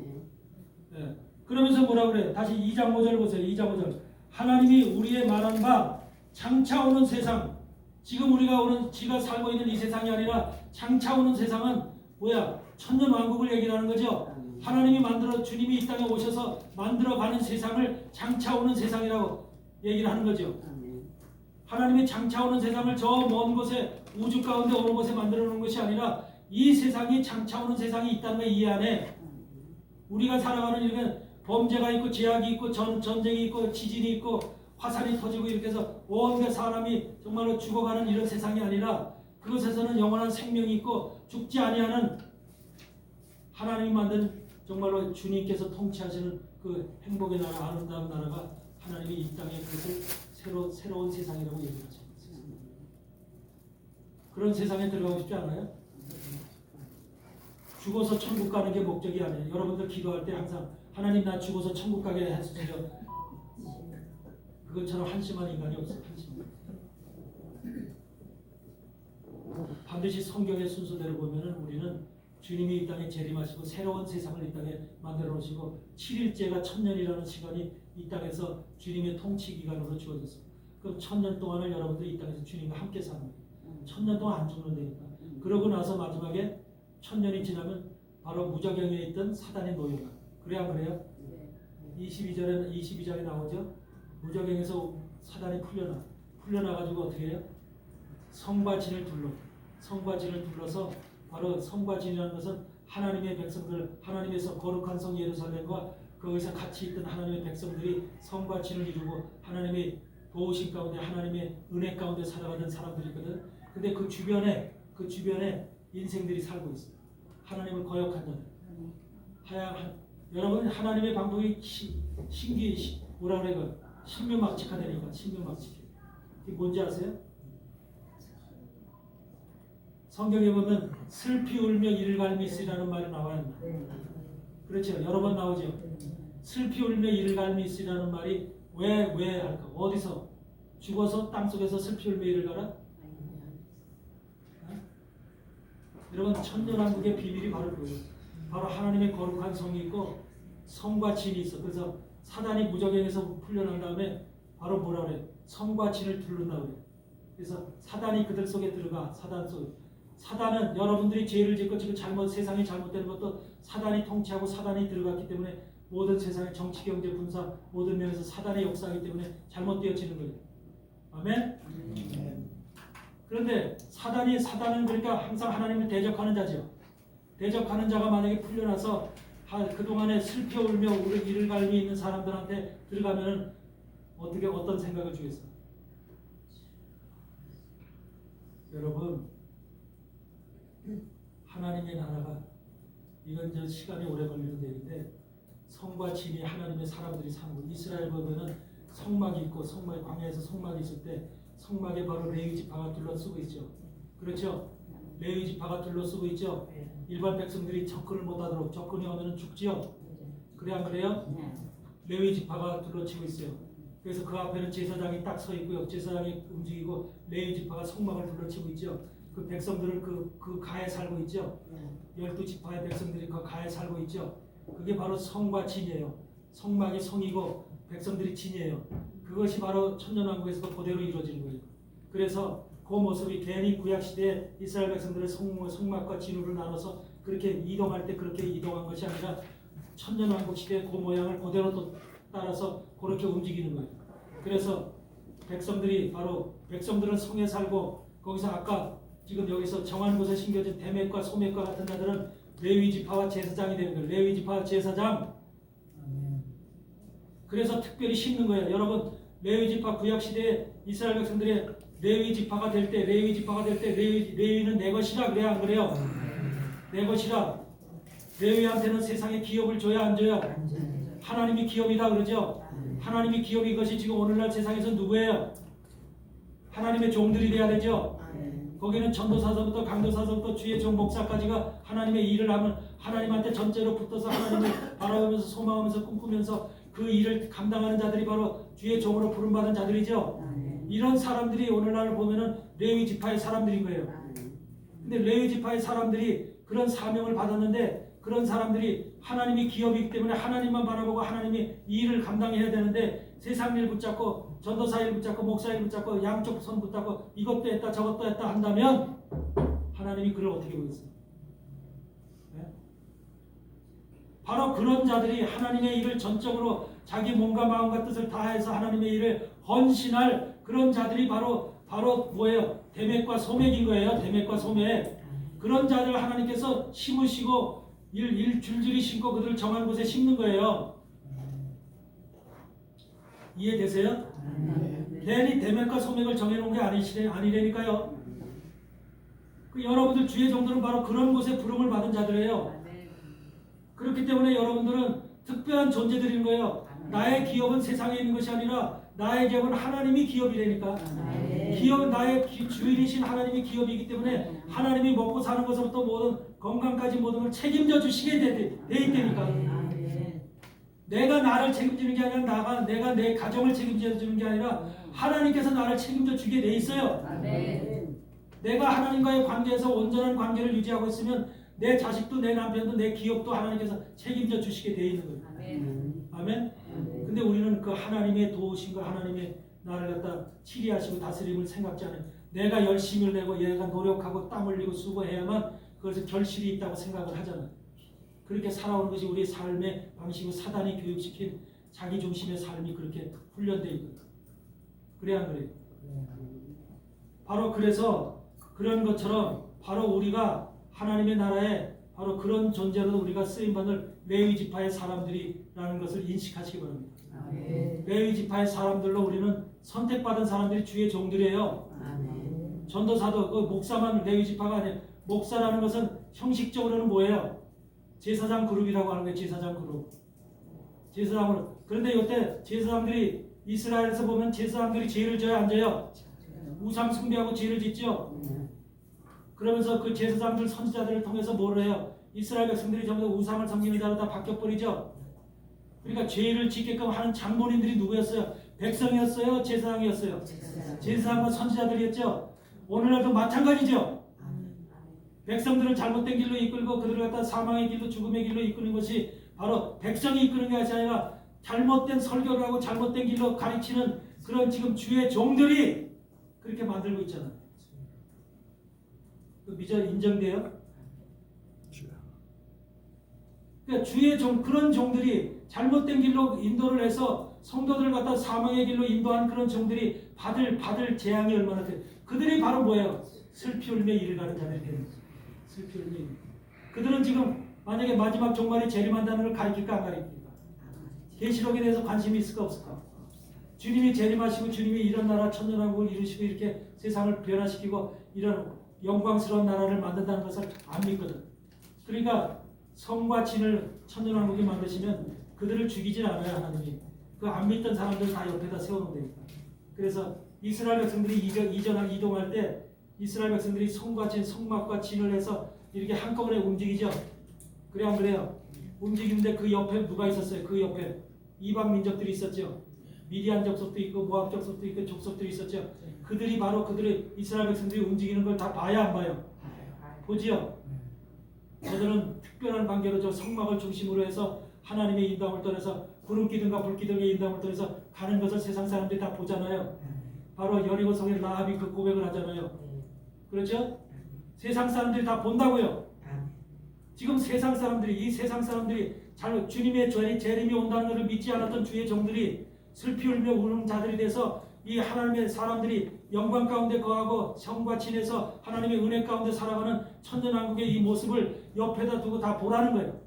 [SPEAKER 1] 네. 그러면서 뭐라 그래요? 다시 2장 5절 보세요. 2장 5절. 하나님이 우리의 말한 바 장차 오는 세상 지금 지가 살고 있는 이 세상이 아니라 장차 오는 세상은 뭐야? 천년 왕국을 얘기하는 거죠. 하나님이 주님이 이 땅에 오셔서 만들어가는 세상을 장차 오는 세상이라고 얘기를 하는 거죠. 하나님이 장차 오는 세상을 저 먼 곳에 우주 가운데 어느 곳에 만들어 놓은 것이 아니라 이 세상이 장차 오는 세상이 있다는 걸 이해 안 해. 우리가 살아가는 이렇게 범죄가 있고 죄악이 있고 전쟁이 있고 지진이 있고 화산이 터지고 이렇게 해서 온갖 사람이 정말로 죽어가는 이런 세상이 아니라 그것에서는 영원한 생명이 있고 죽지 아니하는 하나님이 만든 정말로 주님께서 통치하시는 그 행복의 나라 아름다운 나라가 하나님이 이 땅에 그것을 새로운 세상이라고 얘기하죠. 그런 세상에 들어가고 싶지 않아요? 죽어서 천국 가는 게 목적이 아니에요. 여러분들 기도할 때 항상 하나님 나 죽어서 천국 가게 해주세요. 그것처럼 한심한 인간이 없어요. 한심한. 반드시 성경의 순서대로 보면은 우리는 주님이 이 땅에 재림하시고 새로운 세상을 이 땅에 만들어 놓으시고 7일째가 1000년이라는 시간이 이 땅에서 주님의 통치 기간으로 주어졌어요. 그럼 1000년 동안을 여러분들이 이 땅에서 주님과 함께 사는 거예요. 1000년 동안 안 죽는 데니까. 그러고 나서 마지막에 1000년이 지나면 바로 무저경에 있던 사단의 노예가. 그래 안 그래요? 22장에 나오죠. 무저경에서 사단이 풀려나가지고 어떻게 해요? 성과 진을 둘러서 바로 성과 진이라는 것은 하나님의 백성들, 하나님에서 거룩한 성 예루살렘과 거기서 같이 있던 하나님의 백성들이 성과 진을 이루고 하나님의 도우심 가운데 하나님의 은혜 가운데 살아가는 사람들이거든. 근데 그 주변에 인생들이 살고 있어요. 하나님을 거역한 자들. 여러분 하나님의 방법이 뭐라 그래? 신묘막측하다니까. 신묘막측해. 이게 뭔지 아세요? 성경에 보면 슬피 울며 이를 갈미 있으리라는 말이 나와요. 그렇죠. 여러 번 나오죠. 슬피 울며 이를 갈미 있으리라는 말이 왜 할까? 어디서? 죽어서 땅속에서 슬피 울며 이를 갈아? 여러분 천년왕국의 비밀이 바로 그거예요. 바로 하나님의 거룩한 성이 있고 성과 진이 있어. 그래서 사단이 무저경에서 풀려난 다음에 바로 뭐라 그래? 성과 진을 두른다 그래. 그래서 사단이 그들 속에 들어가. 사단은 여러분들이 죄를 짓고 지금 세상이 잘못되는 것도 사단이 통치하고 사단이 들어갔기 때문에 모든 세상의 정치, 경제, 군사 모든 면에서 사단의 역사이기 때문에 잘못되어지는 거예요. 아멘? 그런데 사단은 그러니까 항상 하나님을 대적하는 자죠. 대적하는 자가 만약에 풀려나서 그동안에 슬퍼 울며 이를 갈미 있는 사람들한테 들어가면은 어떤 생각을 주겠어요? 여러분 하나님의 나라가 이건 이제 시간이 오래 걸리는 얘기인데 성과 진이 하나님의 사람들이 사는 곳. 이스라엘 보면은 성막이 있고 광야에서 성막이 있을 때 성막에 바로 레위 지파가 둘러쓰고 있죠. 그렇죠? 레위 지파가 둘러쓰고 있죠. 일반 백성들이 접근을 못하도록 접근이 오면은 죽지요. 그래 안 그래요? 레위 지파가 둘러치고 있어요. 그래서 그 앞에는 제사장이 딱 서 있고요. 제사장이 움직이고 레위 지파가 성막을 둘러치고 있죠. 그 백성들을 그 가에 살고 있죠. 12지파의 백성들이 그 가에 살고 있죠. 그게 바로 성과 진이에요. 성막이 성이고 백성들이 진이에요. 그것이 바로 천년왕국에서도 그대로 이루어진 거예요. 그래서 그 모습이 괜히 구약시대에 이스라엘 백성들의 성막과 진으로 나눠서 그렇게 이동할 때 그렇게 이동한 것이 아니라 천년왕국 시대의 그 모양을 그대로 또 따라서 그렇게 움직이는 거예요. 그래서 백성들은 성에 살고 거기서 아까 지금 여기서 정한 곳에 심겨진 대맥과 소맥과 같은 자들은 레위 지파와 제사장이 되는 거예요. 레위 지파와 제사장. 그래서 특별히 심는 거예요. 여러분 레위 지파 구약 시대에 이스라엘 백성들의 레위 지파가 될 때 레위는 내 것이라 그래야 안 그래요? 내 것이라. 레위한테는 세상에 기업을 줘야 안 줘요? 하나님이 기업이다 그러죠? 하나님이 기업인 것이 지금 오늘날 세상에서 누구예요? 하나님의 종들이 돼야 되죠? 거기는 전도사서부터 강도사서부터 주의 종 목사까지가 하나님의 일을 하면 하나님한테 전제로 붙어서 하나님을 바라보면서 소망하면서 꿈꾸면서 그 일을 감당하는 자들이 바로 주의 종으로 부름받은 자들이죠. 이런 사람들이 오늘날 보면은 레위 지파의 사람들인 거예요. 근데 레위 지파의 사람들이 그런 사명을 받았는데 그런 사람들이 하나님이 기업이기 때문에 하나님만 바라보고 하나님이 이 일을 감당해야 되는데 세상 일 붙잡고 전도사 일 붙잡고 목사 일 붙잡고 양쪽 손 붙잡고 이것도 했다 저것도 했다 한다면 하나님이 그를 어떻게 보겠어요? 네? 바로 그런 자들이 하나님의 일을 전적으로 자기 몸과 마음과 뜻을 다해서 하나님의 일을 헌신할 그런 자들이 바로 뭐예요? 대맥과 소맥인 거예요. 대맥과 소맥. 그런 자들 하나님께서 심으시고 일 줄줄이 심고 그들을 정한 곳에 심는 거예요. 이해되세요? 괜히 대맥과 소맥을 정해놓은 게 아니라니까요. 여러분들 주의 종들은 바로 그런 곳에 부름을 받은 자들이에요. 그렇기 때문에 여러분들은 특별한 존재들인 거예요. 나의 기업은 세상에 있는 것이 아니라 나의 기업은 하나님이 기업이라니까. 기업 나의 주인이신 하나님이 기업이기 때문에 하나님이 먹고 사는 것부터 모든 건강까지 모든 걸 책임져 주시게 돼 있다니까. 내가 나를 책임지는 게 아니라 내가 내 가정을 책임져 주는 게 아니라 하나님께서 나를 책임져 주게 돼 있어요. 내가 하나님과의 관계에서 온전한 관계를 유지하고 있으면 내 자식도 내 남편도 내 기업도 하나님께서 책임져 주시게 돼 있는 거예요. 아멘. 근데 우리는 그 하나님의 도우신 걸 하나님의 나를 갖다 치리하시고 다스림을 생각지 않아요. 내가 열심을 내고 얘가 노력하고 땀 흘리고 수고해야만 그것에 결실이 있다고 생각을 하잖아요. 그렇게 살아오는 것이 우리의 삶의 방식이고 사단이 교육시킨 자기 중심의 삶이 그렇게 훈련되어 있거든요. 그래야 안 그래요? 바로 그래서 그런 것처럼 바로 우리가 하나님의 나라에 바로 그런 존재로 우리가 쓰임받을 레위 지파의 사람들이라는 것을 인식하시기 바랍니다. 레위 지파의 사람들로 우리는 선택받은 사람들이 주의 종들이에요. 전도사도 그 목사만 레위 지파가 아니에요. 목사라는 것은 형식적으로는 뭐예요? 제사장 그룹이라고 하는 거예요. 제사장 그룹. 제사장 그룹. 그런데 이때 제사장들이 이스라엘에서 보면 제사장들이 죄를 져야 안 져요? 우상 숭배하고 죄를 짓죠. 그러면서 그 제사장들 선지자들을 통해서 뭐를 해요? 이스라엘 백성들이 전부 우상을 섬기는 자로 다 바뀌어버리죠. 그러니까 죄를 짓게끔 하는 장본인들이 누구였어요? 백성이었어요? 제사장이었어요? 제사장과 선지자들이었죠. 오늘날도 마찬가지죠. 백성들을 잘못된 길로 이끌고 그들을 갖다 사망의 길로 죽음의 길로 이끄는 것이 바로 백성이 이끄는 것이 아니라 잘못된 설교를 하고 잘못된 길로 가르치는 그런 지금 주의 종들이 그렇게 만들고 있잖아요. 미저 인정돼요? 그러니까 주의 종 그런 종들이 잘못된 길로 인도를 해서 성도들을 갖다 사망의 길로 인도한 그런 종들이 받을 재앙이 얼마나 돼요? 그들이 바로 뭐예요? 슬피 울며 이를 가는 자들이 되는 거죠. 슬피 울며 이를. 그들은 지금 만약에 마지막 종말이 재림한다는 걸 가르칠까 안 가르칠까? 계시록에 대해서 관심이 있을까 없을까? 주님이 재림하시고 주님이 이런 나라 천년왕국을 이루시고 이렇게 세상을 변화시키고 이런 영광스러운 나라를 만든다는 것을 안 믿거든. 그러니까 성과 진을 천년왕국이 만드시면 그들을 죽이질 않아요. 하나님이. 그 안 믿던 사람들 다 옆에다 세워놓습니다. 그래서 이스라엘 백성들이 이동할 때 이스라엘 백성들이 성과 진, 성막과 진을 해서 이렇게 한꺼번에 움직이죠. 그래 안 그래요? 움직이는데 그 옆에 누가 있었어요? 그 옆에 이방 민족들이 있었죠. 미디안 족속도 있고 모압 족속도 있고 족속들이 있었죠. 그들이 바로 그들의 이스라엘 백성들이 움직이는 걸 다 봐야 안 봐요? 보지요. 저들은 특별한 관계로 저 성막을 중심으로 해서 하나님의 인도함을 떠나서 구름 기둥과 불 기둥의 인담을 통해서 가는 것을 세상 사람들이 다 보잖아요. 바로 여리고 성의 라합이 그 고백을 하잖아요. 그렇죠? 세상 사람들이 다 본다고요. 지금 세상 사람들이 이 세상 사람들이 주님의 재림이 온다는 것을 믿지 않았던 주의 종들이 슬피 울며 우는 자들이 돼서 이 하나님의 사람들이 영광 가운데 거하고 성과 친해서 하나님의 은혜 가운데 살아가는 천년왕국의 이 모습을 옆에다 두고 다 보라는 거예요.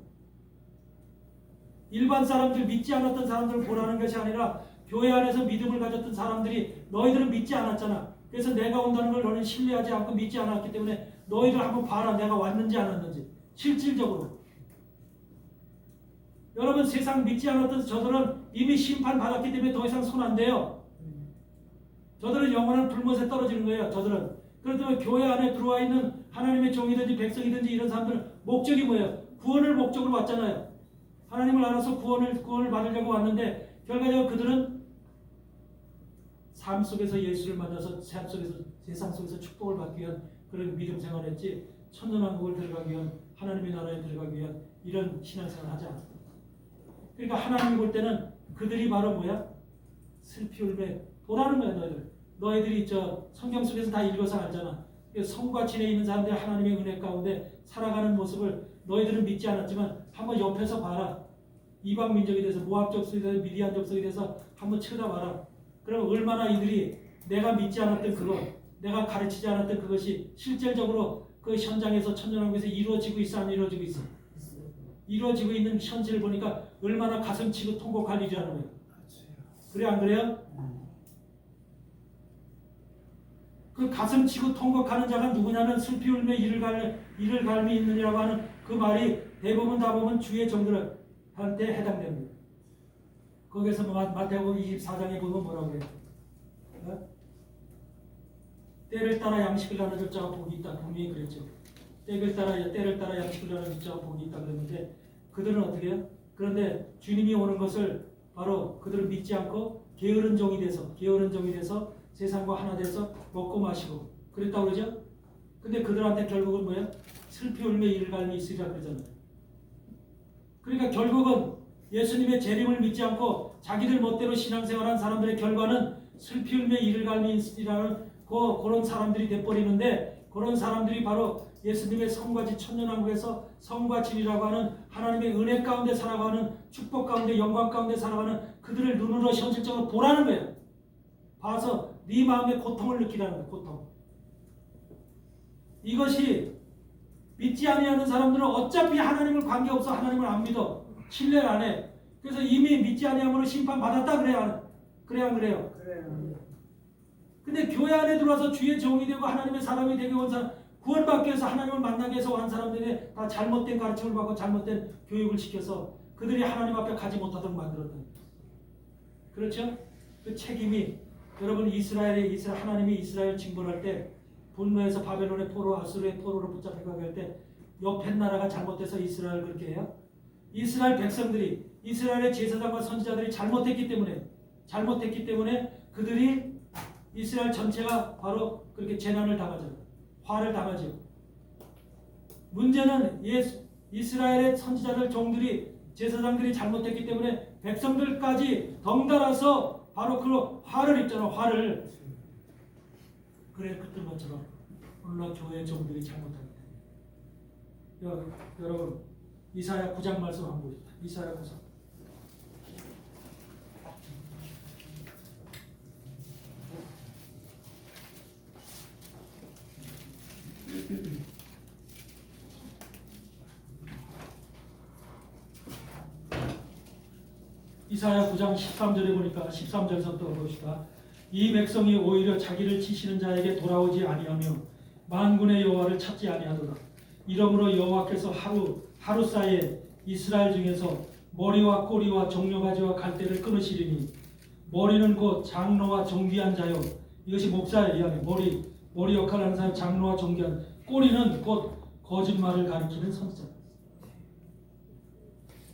[SPEAKER 1] 일반 사람들, 믿지 않았던 사람들을 보라는 것이 아니라 교회 안에서 믿음을 가졌던 사람들이 너희들은 믿지 않았잖아. 그래서 내가 온다는 걸 너는 신뢰하지 않고 믿지 않았기 때문에 너희들 한번 봐라. 내가 왔는지 안 왔는지. 실질적으로. 여러분, 세상 믿지 않았던 저들은 이미 심판받았기 때문에 더 이상 손 안 대요. 저들은 영원한 불못에 떨어지는 거예요. 저들은. 그렇다면 교회 안에 들어와 있는 하나님의 종이든지 백성이든지 이런 사람들은 목적이 뭐예요? 구원을 목적으로 왔잖아요. 하나님을 알아서 구원을 받으려고 왔는데 결과적으로 그들은 삶 속에서 예수를 만나서 세상 속에서 축복을 받기 위한 그런 믿음 생활을 했지 천년왕국을 들어가기 위한 하나님의 나라에 들어가기 위한 이런 신앙생활을 하지 않았다. 그러니까 하나님이 볼 때는 그들이 바로 뭐야? 슬피 울매 보라는 거야. 너희들이 저 성경 속에서 다 읽어서 알잖아. 성과 진에 있는 사람들이 하나님의 은혜 가운데 살아가는 모습을 너희들은 믿지 않았지만 한번 옆에서 봐라. 이방 민족이 돼서 모압 족속이 돼서 미디안 족속이 돼서 한번 쳐다봐라. 그럼 얼마나 이들이 내가 믿지 않았던 그것, 내가 가르치지 않았던 그것이 실질적으로 그 현장에서 천년왕국에서 이루어지고 있어 안 이루어지고 있어? 이루어지고 있는 현실을 보니까 얼마나 가슴치고 통곡할 일이라는 거예요. 그래 안 그래요? 그 가슴치고 통곡하는 자가 누구냐면 슬피 울며 이를 갈미 있느니라고 하는 그 말이 대부분 다 보면 주의 종들한테 해당됩니다. 거기서 마태복음 24장에 보면 뭐라고 해요? 때를 따라 양식을 나눠줄 자가 복이 있다. 분명히 그랬죠. 때를 따라 양식을 나눠줄 자가 복이 있다 그랬는데 그들은 어떻게 해요? 그런데 주님이 오는 것을 바로 그들은 믿지 않고 게으른 종이 돼서 세상과 하나 돼서 먹고 마시고 그랬다고 그러죠? 근데 그들한테 결국은 뭐예요? 슬피 울며 이를 갈미 있으리라 그러잖아요. 그러니까 결국은 예수님의 재림을 믿지 않고 자기들 멋대로 신앙생활한 사람들의 결과는 슬피 울며 이를 갈미 있으리라는 그런 사람들이 돼버리는데 그런 사람들이 바로 예수님의 성과지 천년왕국에서 성과진이라고 하는 하나님의 은혜 가운데 살아가는 축복 가운데 영광 가운데 살아가는 그들을 눈으로 현실적으로 보라는 거예요. 봐서 네 마음의 고통을 느끼라는 거예요. 고통. 이것이 믿지 아니하는 사람들은 어차피 하나님을 관계없어 하나님을 안 믿어. 신뢰를 안 해. 그래서 이미 믿지 아니함으로 심판받았다 그래야 안 그래요?
[SPEAKER 3] 그래요.
[SPEAKER 1] 근데 교회 안에 들어와서 주의 종이 되고 하나님의 사람이 되게 온 사람 구원받기 위해서 하나님을 만나기 위해서 온 사람들이 다 잘못된 가르침을 받고 잘못된 교육을 시켜서 그들이 하나님 앞에 가지 못하도록 만들었다. 그렇죠? 그 책임이 여러분 하나님이 이스라엘 징벌할 때 분노해서 바벨론의 포로 아수르의 포로로 붙잡혀가게 할 때 옆에 나라가 잘못돼서 이스라엘을 그렇게 해요. 이스라엘 백성들이 이스라엘의 제사장과 선지자들이 잘못했기 때문에 그들이 이스라엘 전체가 바로 그렇게 재난을 당하죠. 화를 당하죠. 문제는 이스라엘의 선지자들 종들이 제사장들이 잘못했기 때문에 백성들까지 덩달아서 바로 그 화를 입잖아. 화를. 그래 그때 것처럼 오늘날 교회 종들이 잘못합니다. 여러분 이사야 9장 말씀 한번 보십시오. 이사야 9장. 이사야 9장 13절에 보니까 13절부터 보시다. 이 백성이 오히려 자기를 치시는 자에게 돌아오지 아니하며 만군의 여호와를 찾지 아니하도다. 이러므로 여호와께서 하루 사이에 이스라엘 중에서 머리와 꼬리와 종려가지와 갈대를 끊으시리니 머리는 곧 장로와 존귀한 자요. 이것이 목사의 이야기. 머리 역할을 하는 사람 장로와 존귀한. 꼬리는 곧 거짓말을 가리키는 선지자.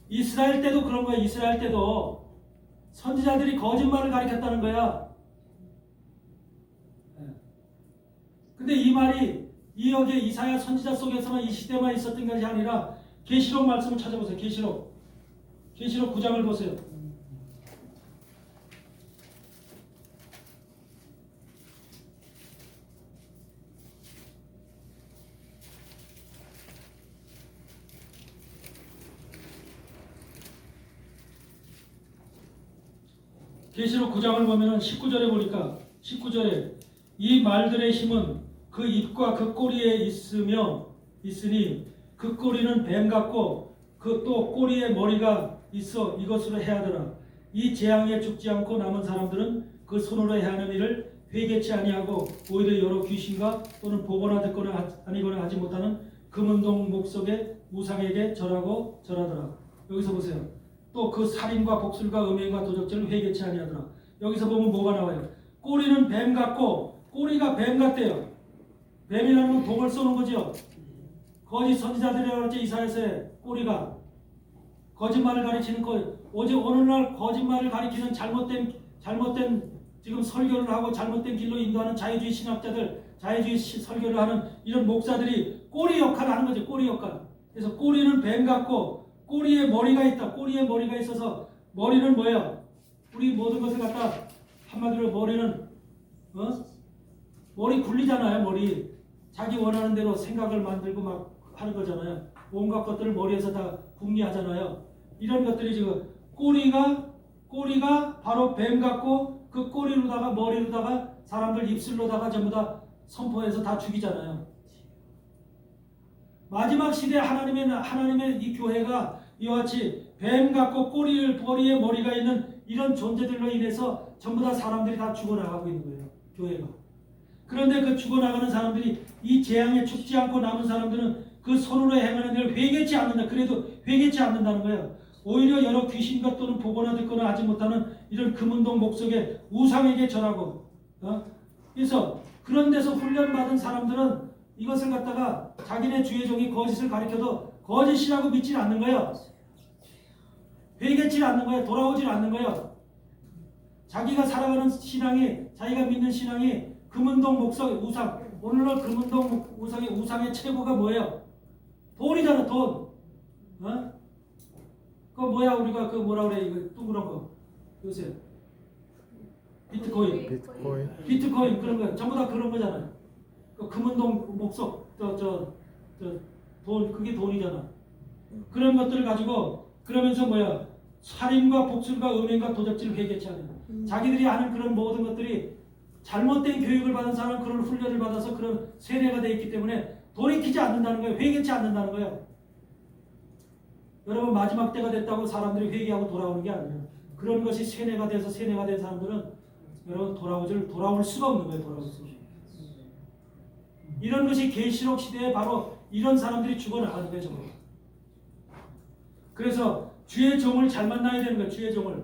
[SPEAKER 1] 이스라엘 때도 그런 거야. 이스라엘 때도 선지자들이 거짓말을 가리켰다는 거야. 근데 이 말이 여기에 이사야 선지자 속에서만 이 시대만 있었던 것이 아니라 계시록 말씀을 찾아보세요. 계시록 9장을 보세요. 계시록 9장을 보면은 19절에 보니까 19절에 이 말들의 힘은 그 입과 그 꼬리에 있으니 그 꼬리는 뱀 같고 그 또 꼬리에 머리가 있어 이것으로 해하더라. 이 재앙에 죽지 않고 남은 사람들은 그 손으로 해하는 일을 회개치 아니하고 오히려 여러 귀신과 또는 보거나 듣거나 아니거나 하지 못하는 금은동 목석의 우상에게 절하더라. 여기서 보세요. 또 그 살인과 복술과 음행과 도적질을 회개치 아니하더라. 여기서 보면 뭐가 나와요? 꼬리는 뱀 같고 꼬리가 뱀 같대요. 뱀이라는 건 독을 쏘는 거죠. 거짓 선지자들이라고 했지. 이사야서에 꼬리가 거짓말을 가리키는 거. 오직 오늘날 거짓말을 가리키는 잘못된 지금 설교를 하고 잘못된 길로 인도하는 자유주의 신학자들, 자유주의 설교를 하는 이런 목사들이 꼬리 역할을 하는 거죠. 꼬리 역할. 그래서 꼬리는 뱀 같고 꼬리에 머리가 있다. 꼬리에 머리가 있어서 머리는 뭐예요? 우리 모든 것을 갖다 한마디로 머리는 머리 굴리잖아요. 머리 자기 원하는 대로 생각을 만들고 막 하는 거잖아요. 온갖 것들을 머리에서 다 궁리하잖아요. 이런 것들이 지금 꼬리가 바로 뱀 같고 그 꼬리로다가 머리로다가 사람들 입술로다가 전부 다 선포해서 다 죽이잖아요. 마지막 시대 하나님의 이 교회가 이와 같이 뱀 같고 머리에 머리가 있는 이런 존재들로 인해서 전부 다 사람들이 다 죽어나가고 있는 거예요. 교회가. 그런데 그 죽어나가는 사람들이 이 재앙에 죽지 않고 남은 사람들은 그 손으로 행하는 일을 회개치 않는다. 그래도 회개치 않는다는 거예요. 오히려 여러 귀신과 또는 보거나 듣거나 하지 못하는 이런 금은동 목석의 우상에게 절하고 그래서 그런 데서 훈련받은 사람들은 이것을 갖다가 자기네 주의 종이 거짓을 가리켜도 거짓이라고 믿지 않는 거예요. 회개치 않는 거예요. 돌아오질 않는 거예요. 자기가 살아가는 신앙이, 자기가 믿는 신앙이 금은동 목석의 우상, 오늘날 금은동 우상의 최고가 뭐예요? 돈이잖아. 돈. 그거 뭐야? 우리가 그 뭐라 그래? 이거 둥그런 거 요새 비트코인 그런 거 전부 다 그런 거잖아요. 그 금은동 목석 돈 그게 돈이잖아. 그런 것들을 가지고 그러면서 뭐야? 살인과 복술과 음행과 도적질을 회개치 않아요. 자기들이 아는 그런 모든 것들이 잘못된 교육을 받은 사람은 그런 훈련을 받아서 그런 세뇌가 되어 있기 때문에 돌이키지 않는다는 거예요. 회개치 않는다는 거예요. 여러분 마지막 때가 됐다고 사람들이 회개하고 돌아오는 게 아니에요. 그런 것이 세뇌가 돼서 세뇌가 된 사람들은 여러분 돌아올 수가 없는 거예요. 돌아올 수가. 이런 것이 계시록 시대에 바로 이런 사람들이 죽어나가는 거예요. 정말. 그래서 주의 종을 잘 만나야 되는 거예요. 주의 종을.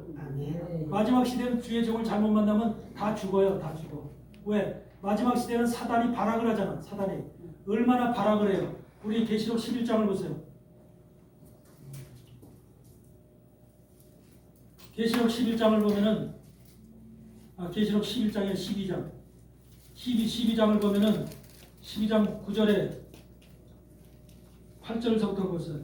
[SPEAKER 1] 마지막 시대는 주의 종을 잘못 만나면 다 죽어요. 다 죽어. 왜? 마지막 시대는 사단이 발악을 하잖아. 사단이. 얼마나 발악을 해요. 우리 계시록 11장을 보세요. 계시록 11장을 보면은 계시록 11장에 12장 12장을 보면은 12장 9절에 8절서부터 보세요.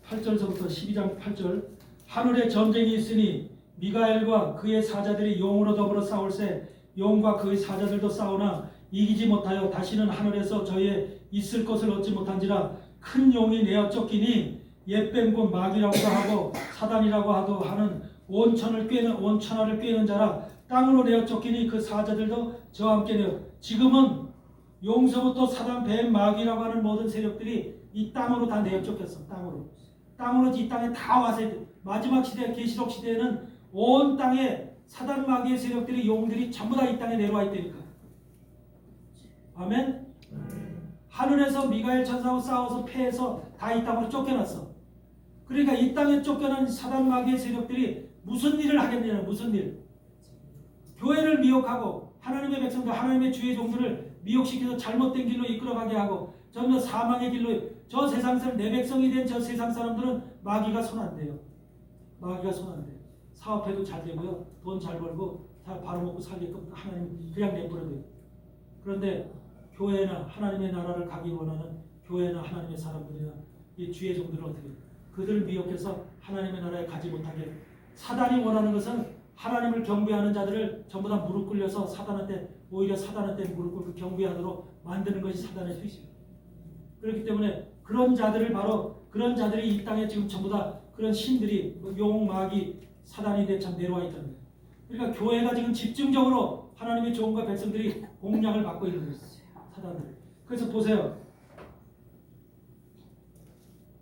[SPEAKER 1] 8절서부터 12장 8절 하늘에 전쟁이 있으니 미가엘과 그의 사자들이 용으로 더불어 싸울세 용과 그의 사자들도 싸우나 이기지 못하여 다시는 하늘에서 저희의 있을 것을 얻지 못한지라 큰 용이 내어 쫓기니 옛뱀 곧 마귀라고도 하고 사단이라고 하도 하는 온 천하를 꿰는 자라 땅으로 내어 쫓기니 그 사자들도 저와 함께 내어 지금은 용서부터 사단 뱀 마귀라고 하는 모든 세력들이 이 땅으로 다 내어 쫓겼어. 땅으로 이 땅에 다 와서 마지막 시대 계시록 시대에는 온 땅에 사단 마귀의 세력들이 용들이 전부 다 이 땅에 내려와 있다니까. 아멘. 하늘에서 미가엘 천사하고 싸워서 패해서 다 이 땅으로 쫓겨났어. 그러니까 이 땅에 쫓겨난 사단 마귀의 세력들이 무슨 일을 하겠느냐. 무슨 일. 교회를 미혹하고 하나님의 백성들 하나님의 주의 종들을 미혹시켜서 잘못된 길로 이끌어가게 하고 전부 사망의 길로 저 세상 사람 내 백성이 된 저 세상 사람들은 마귀가 손 안 대요. 마귀가 손 안 돼요. 사업해도 잘 되고요. 돈 잘 벌고 다 벌어먹고 살게끔 하나님 그냥 내버려둬요. 그런데 교회나 하나님의 나라를 가기 원하는 교회나 하나님의 사람들이나 이 주의 종들은 어떻게 해요? 그들을 미혹해서 하나님의 나라에 가지 못하게 사단이 원하는 것은 하나님을 경배하는 자들을 전부 다 무릎 꿇려서 오히려 사단한테 무릎 꿇고 경배하도록 만드는 것이 사단의 뜻이에요. 그렇기 때문에 그런 자들이 이 땅에 지금 전부 다 그런 신들이 용, 마귀, 사단이 참 내려와 있다는 거예요. 그러니까 교회가 지금 집중적으로 하나님의 종과 백성들이 공략을 받고 있는 거예요. 사단들. 그래서 보세요.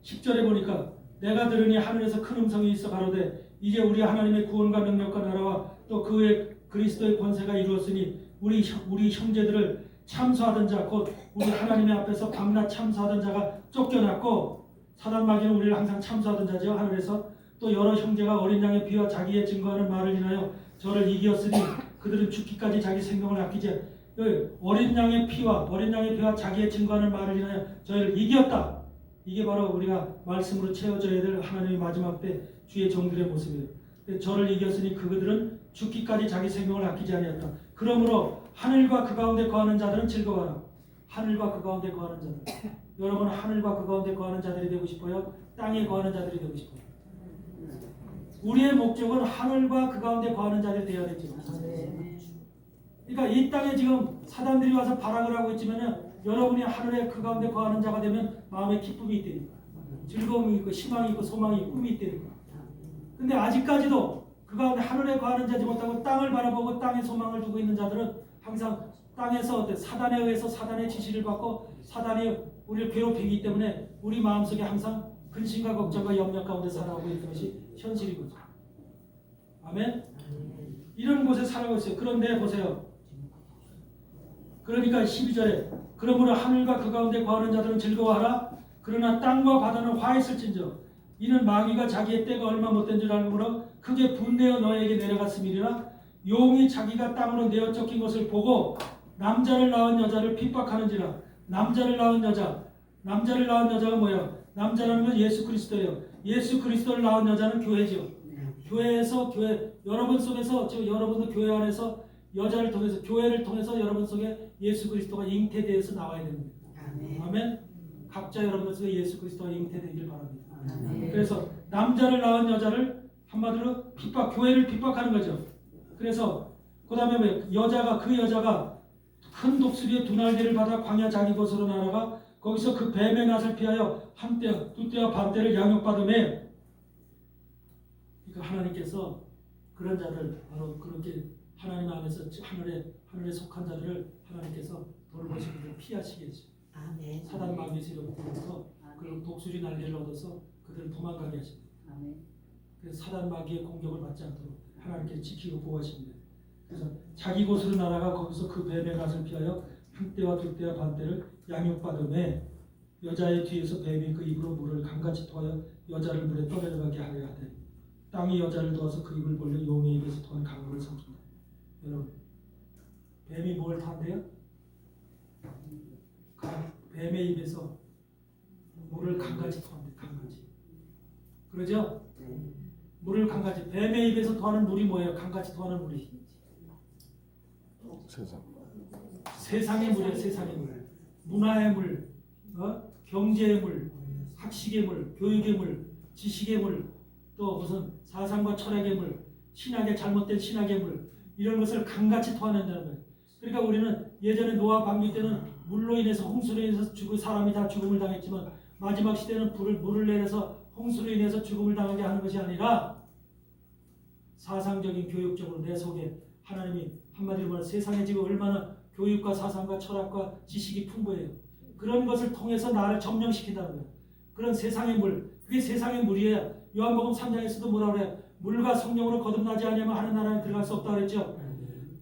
[SPEAKER 1] 10절에 보니까 내가 들으니 하늘에서 큰 음성이 있어 가로되 이제 우리 하나님의 구원과 능력과 나라와 또 그의 그리스도의 권세가 이루었으니 우리 형제들을 참소하던 자 곧 우리 하나님의 앞에서 밤낮 참소하던 자가 쫓겨났고 사단 마귀는 우리를 항상 참소하던 자죠. 하늘에서 또 여러 형제가 어린 양의 피와 자기의 증거하는 말을 인하여 저를 이기었으니 그들은 죽기까지 자기 생명을 아끼지 어린 양의 피와 자기의 증거하는 말을 인하여 저희를 이겼다. 이게 바로 우리가 말씀으로 채워져야 될 하나님의 마지막 때 주의 종들의 모습이에요. 저를 이겼으니 그들은 죽기까지 자기 생명을 아끼지 아니했다. 그러므로 하늘과 그 가운데 거하는 자들은 즐거워하라. 하늘과 그 가운데 거하는 자들. 여러분 하늘과 그 가운데 거하는 자들이 되고 싶어요? 땅에 거하는 자들이 되고 싶어요? 우리의 목적은 하늘과 그 가운데 거하는 자들이 되어야 되죠. 그러니까 이 땅에 지금 사단들이 와서 발악을 하고 있지만은 여러분이 하늘에 그 가운데 거하는 자가 되면 마음에 기쁨이 있다니까. 즐거움이 있고 희망이 있고 소망이 있고 꿈이 있다니까. 근데 아직까지도 그 가운데 하늘에 거하는 자지 못하고 땅을 바라보고 땅에 소망을 두고 있는 자들은 항상 땅에서 사단에 의해서 사단의 지시를 받고 사단이 우리를 괴롭히기 때문에 우리 마음속에 항상 근심과 걱정과 염려 가운데 살아가고 있는 것이 현실이거든요. 아멘? 이런 곳에 살아가고 있어요. 그런데 보세요. 그러니까 12절에 그러므로 하늘과 그 가운데 거하는 자들은 즐거워하라. 그러나 땅과 바다는 화했을진저 이는 마귀가 자기의 때가 얼마 못된 줄 알므로 크게 분내어 너에게 내려갔음이니라. 용이 자기가 땅으로 내어 쫓긴 것을 보고 남자를 낳은 여자를 핍박하는지라. 남자를 낳은 여자가 뭐예요? 남자라는 건 예수 그리스도예요. 예수 그리스도를 낳은 여자는 교회죠. 교회에서 여러분 속에서 지금 여러분도 교회 안에서 여자를 통해서 교회를 통해서 여러분 속에 예수 그리스도가 잉태되어서 나와야 됩니다. 아멘. 각자 여러분 속에 예수 그리스도가 잉태되기를 바랍니다. 그래서 남자를 낳은 여자를 한마디로 교회를 핍박하는 거죠. 그래서 그다음에 그 여자가 큰 독수리의 두 날개를 받아 광야 자기 곳으로 날아가 거기서 그 뱀의 낯을 피하여 한 때, 두 때와 반 때를 양육받음에 그러니까 하나님께서 그런 자를 바로 그렇게 하나님 안에서 하늘에 속한 자들을 하나님께서 돌보시고 피하시게 해주죠. 사단 마귀의 세력을 통해서 그 독수리 날개를 얻어서 그들을 도망가게 하십니다. 그래서 사단 마귀의 공격을 받지 않도록 하나님께서 지키고 보호하십니다. 그래서 자기 곳으로 날아가 거기서 그 뱀의 낯을 피하여 한 때와 두 때와 반 때를 양육받음에 여자의 뒤에서 뱀이 그 입으로 물을 강같이 토하여 여자를 물에 떠내려가게 하려 하되 땅이 여자를 도와서 그 입을 벌려 용의 입에서 토한 강물을 삼킨다. 여러분 뱀이 뭘 탄대요? 뱀의 입에서 물을 강같이 토합니다. 강같이. 그러죠? 물을 강같이. 뱀의 입에서 토하는 물이 뭐예요? 강같이 토하는 물이 세상의 물이에요. 세상의 물. 문화의 물, 경제의 물, 학식의 물, 교육의 물, 지식의 물, 또 무슨 사상과 철학의 물, 잘못된 신학의 물, 이런 것을 강같이 토해낸다는 거예요. 그러니까 우리는 예전에 노아 방류 때는 물로 인해서 홍수로 인해서 사람이 다 죽음을 당했지만 마지막 시대는 물을 내려서 홍수로 인해서 죽음을 당하게 하는 것이 아니라 사상적인 교육적으로 내 속에 하나님이 한마디로 말해 세상에 지금 얼마나 교육과 사상과 철학과 지식이 풍부해요. 그런 것을 통해서 나를 점령시킨다는 거예요. 그런 세상의 물, 그게 세상의 물이에요. 요한복음 3장에서도 뭐라 그래요? 물과 성령으로 거듭나지 않으면 하나님 나라에 들어갈 수 없다 그랬죠.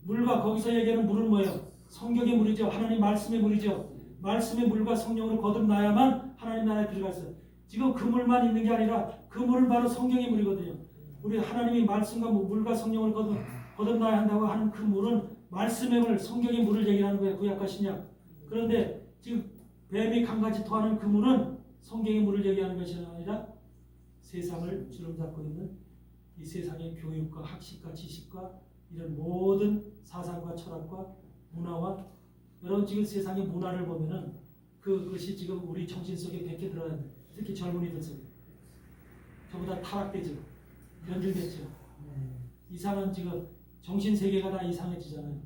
[SPEAKER 1] 물과 거기서 얘기하는 물은 뭐예요? 성경의 물이죠. 하나님 말씀의 물이죠. 말씀의 물과 성령으로 거듭나야만 하나님 나라에 들어갈 수 있어요. 지금 그 물만 있는 게 아니라 그 물은 바로 성경의 물이거든요. 우리 하나님이 말씀과 물과 성령을 거듭나야 한다고 하는 그 물은 말씀의 물, 성경의 물을 얘기하는 거예요. 구약과 신약. 그런데 지금 뱀이 강같이 토하는 그 물은 성경의 물을 얘기하는 것이 아니라 세상을 주름잡고 있는 이 세상의 교육과 학식과 지식과 이런 모든 사상과 철학과 문화와 여러분 지금 세상의 문화를 보면은 그것이 지금 우리 정신 속에 백해 들어야 돼. 특히 젊은이들 속에. 저보다 타락되죠. 변질됐죠. 이상한 지금 정신 세계가 다 이상해지잖아요.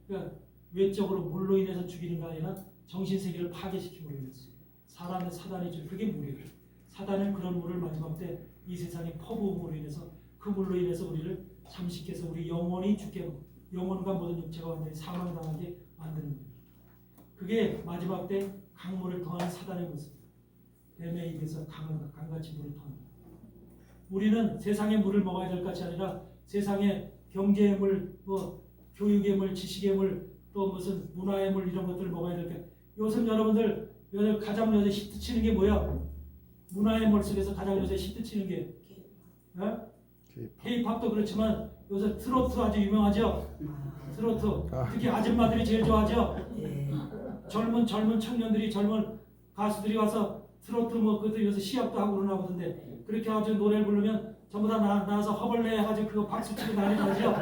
[SPEAKER 1] 그러니까 외적으로 물로 인해서 죽이는 게 아니라 정신 세계를 파괴시킴으로 인해서 사단이 줄 그게 물이에요. 사단은 그런 물을 마지막 때 이 세상의 퍼부음으로 인해서 그 물로 인해서 우리를 잠시께서 우리 영혼이 죽게 영혼과 모든 육체가 완전히 사망당하게 만드는 거예요. 그게 마지막 때 강물을 통한 사단의 모습. 뱀에 입에서 강같이 물을 통한다. 우리는 세상의 물을 먹어야 될 것이 아니라 세상의 경제의 물, 뭐 교육의 물, 지식의 물, 또 무슨 문화의 물 이런 것들을 먹어야 될 게. 요즘 여러분들 가장 요새 히트 치는 게 뭐야? 문화의 물 속에서 가장 요새 히트 치는 게 K-팝도 그렇지만 요새 트로트 아주 유명하죠. 트로트 특히 아줌마들이 제일 좋아하죠.
[SPEAKER 3] 예.
[SPEAKER 1] 젊은 청년들이 젊은 가수들이 와서 트로트 뭐 그것도 요새 시합도 하고 그러나 보던데 그렇게 아주 노래를 부르면 전부 다 나와서 허벌레 해가지고 그거 박수 치고 난리 나죠.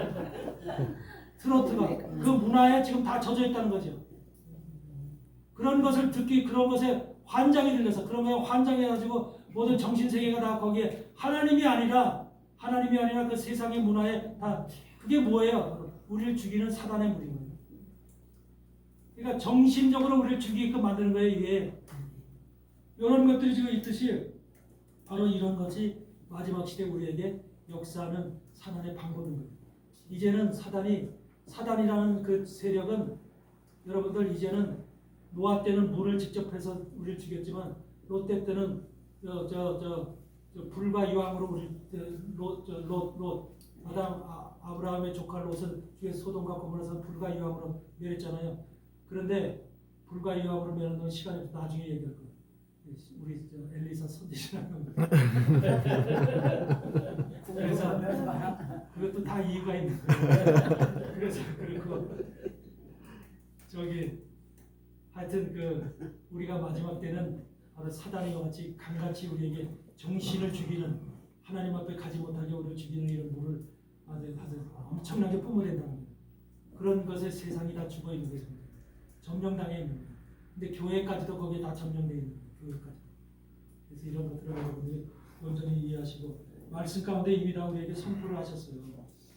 [SPEAKER 1] 트로트가 그 문화에 지금 다 젖어 있다는 거죠. 그런 것을 듣기 그런 것에 환장이 들려서 그런 거에 환장해가지고 모든 정신 세계가 다 거기에 하나님이 아니라 그 세상의 문화에 다 그게 뭐예요? 우리를 죽이는 사단의 무리인 거예요. 그러니까 정신적으로 우리를 죽이게끔 만드는 거예요. 이게 이런 것들이 지금 있듯이 바로 이런 것이 마지막 시대 우리에게 역사하는 사단의 방법인 거예요. 이제는 사단이라는 그 세력은 여러분들 이제는 노아 때는 물을 직접 해서 우리를 죽였지만 롯 때는 불과 유황으로 우리 아브라함의 조카 롯을 죽여 소돔과 고모라서 불과 유황으로 멸했잖아요. 그런데 불과 유황으로 멸한 건 시간이 나중에 얘기할 거예요. 우리 엘리사 선지자라는 그래서 그것도 다 이유가 있는 거예요. 그래서 그리고 하여튼 우리가 마지막 때는 바로 사단이 같이 강같이 우리에게 정신을 죽이는 하나님 앞에 가지 못하게 우리를 죽이는 이런 물을 아주 엄청나게 뿜어댄다는 거예요. 그런 것에 세상이 다 죽어 있는 거죠. 점령당해 있는 거예요. 근데 교회까지도 거기에 다 점령되어 있는 거예요. 교회까지. 그래서 이런 것들을 여러분들이 온전히 이해하시고 말씀 가운데 이미 다 우리에게 선포를 하셨어요.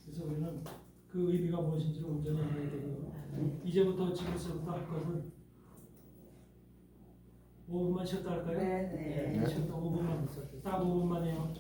[SPEAKER 1] 그래서 우리는 그 의미가 무엇인지를 온전히 알아야 되고요. 이제부터 지금부터 할 것은 5분만 쉬었다 할까요?
[SPEAKER 3] 네.
[SPEAKER 1] 쉬었다 5분만 딱 5분만 해요.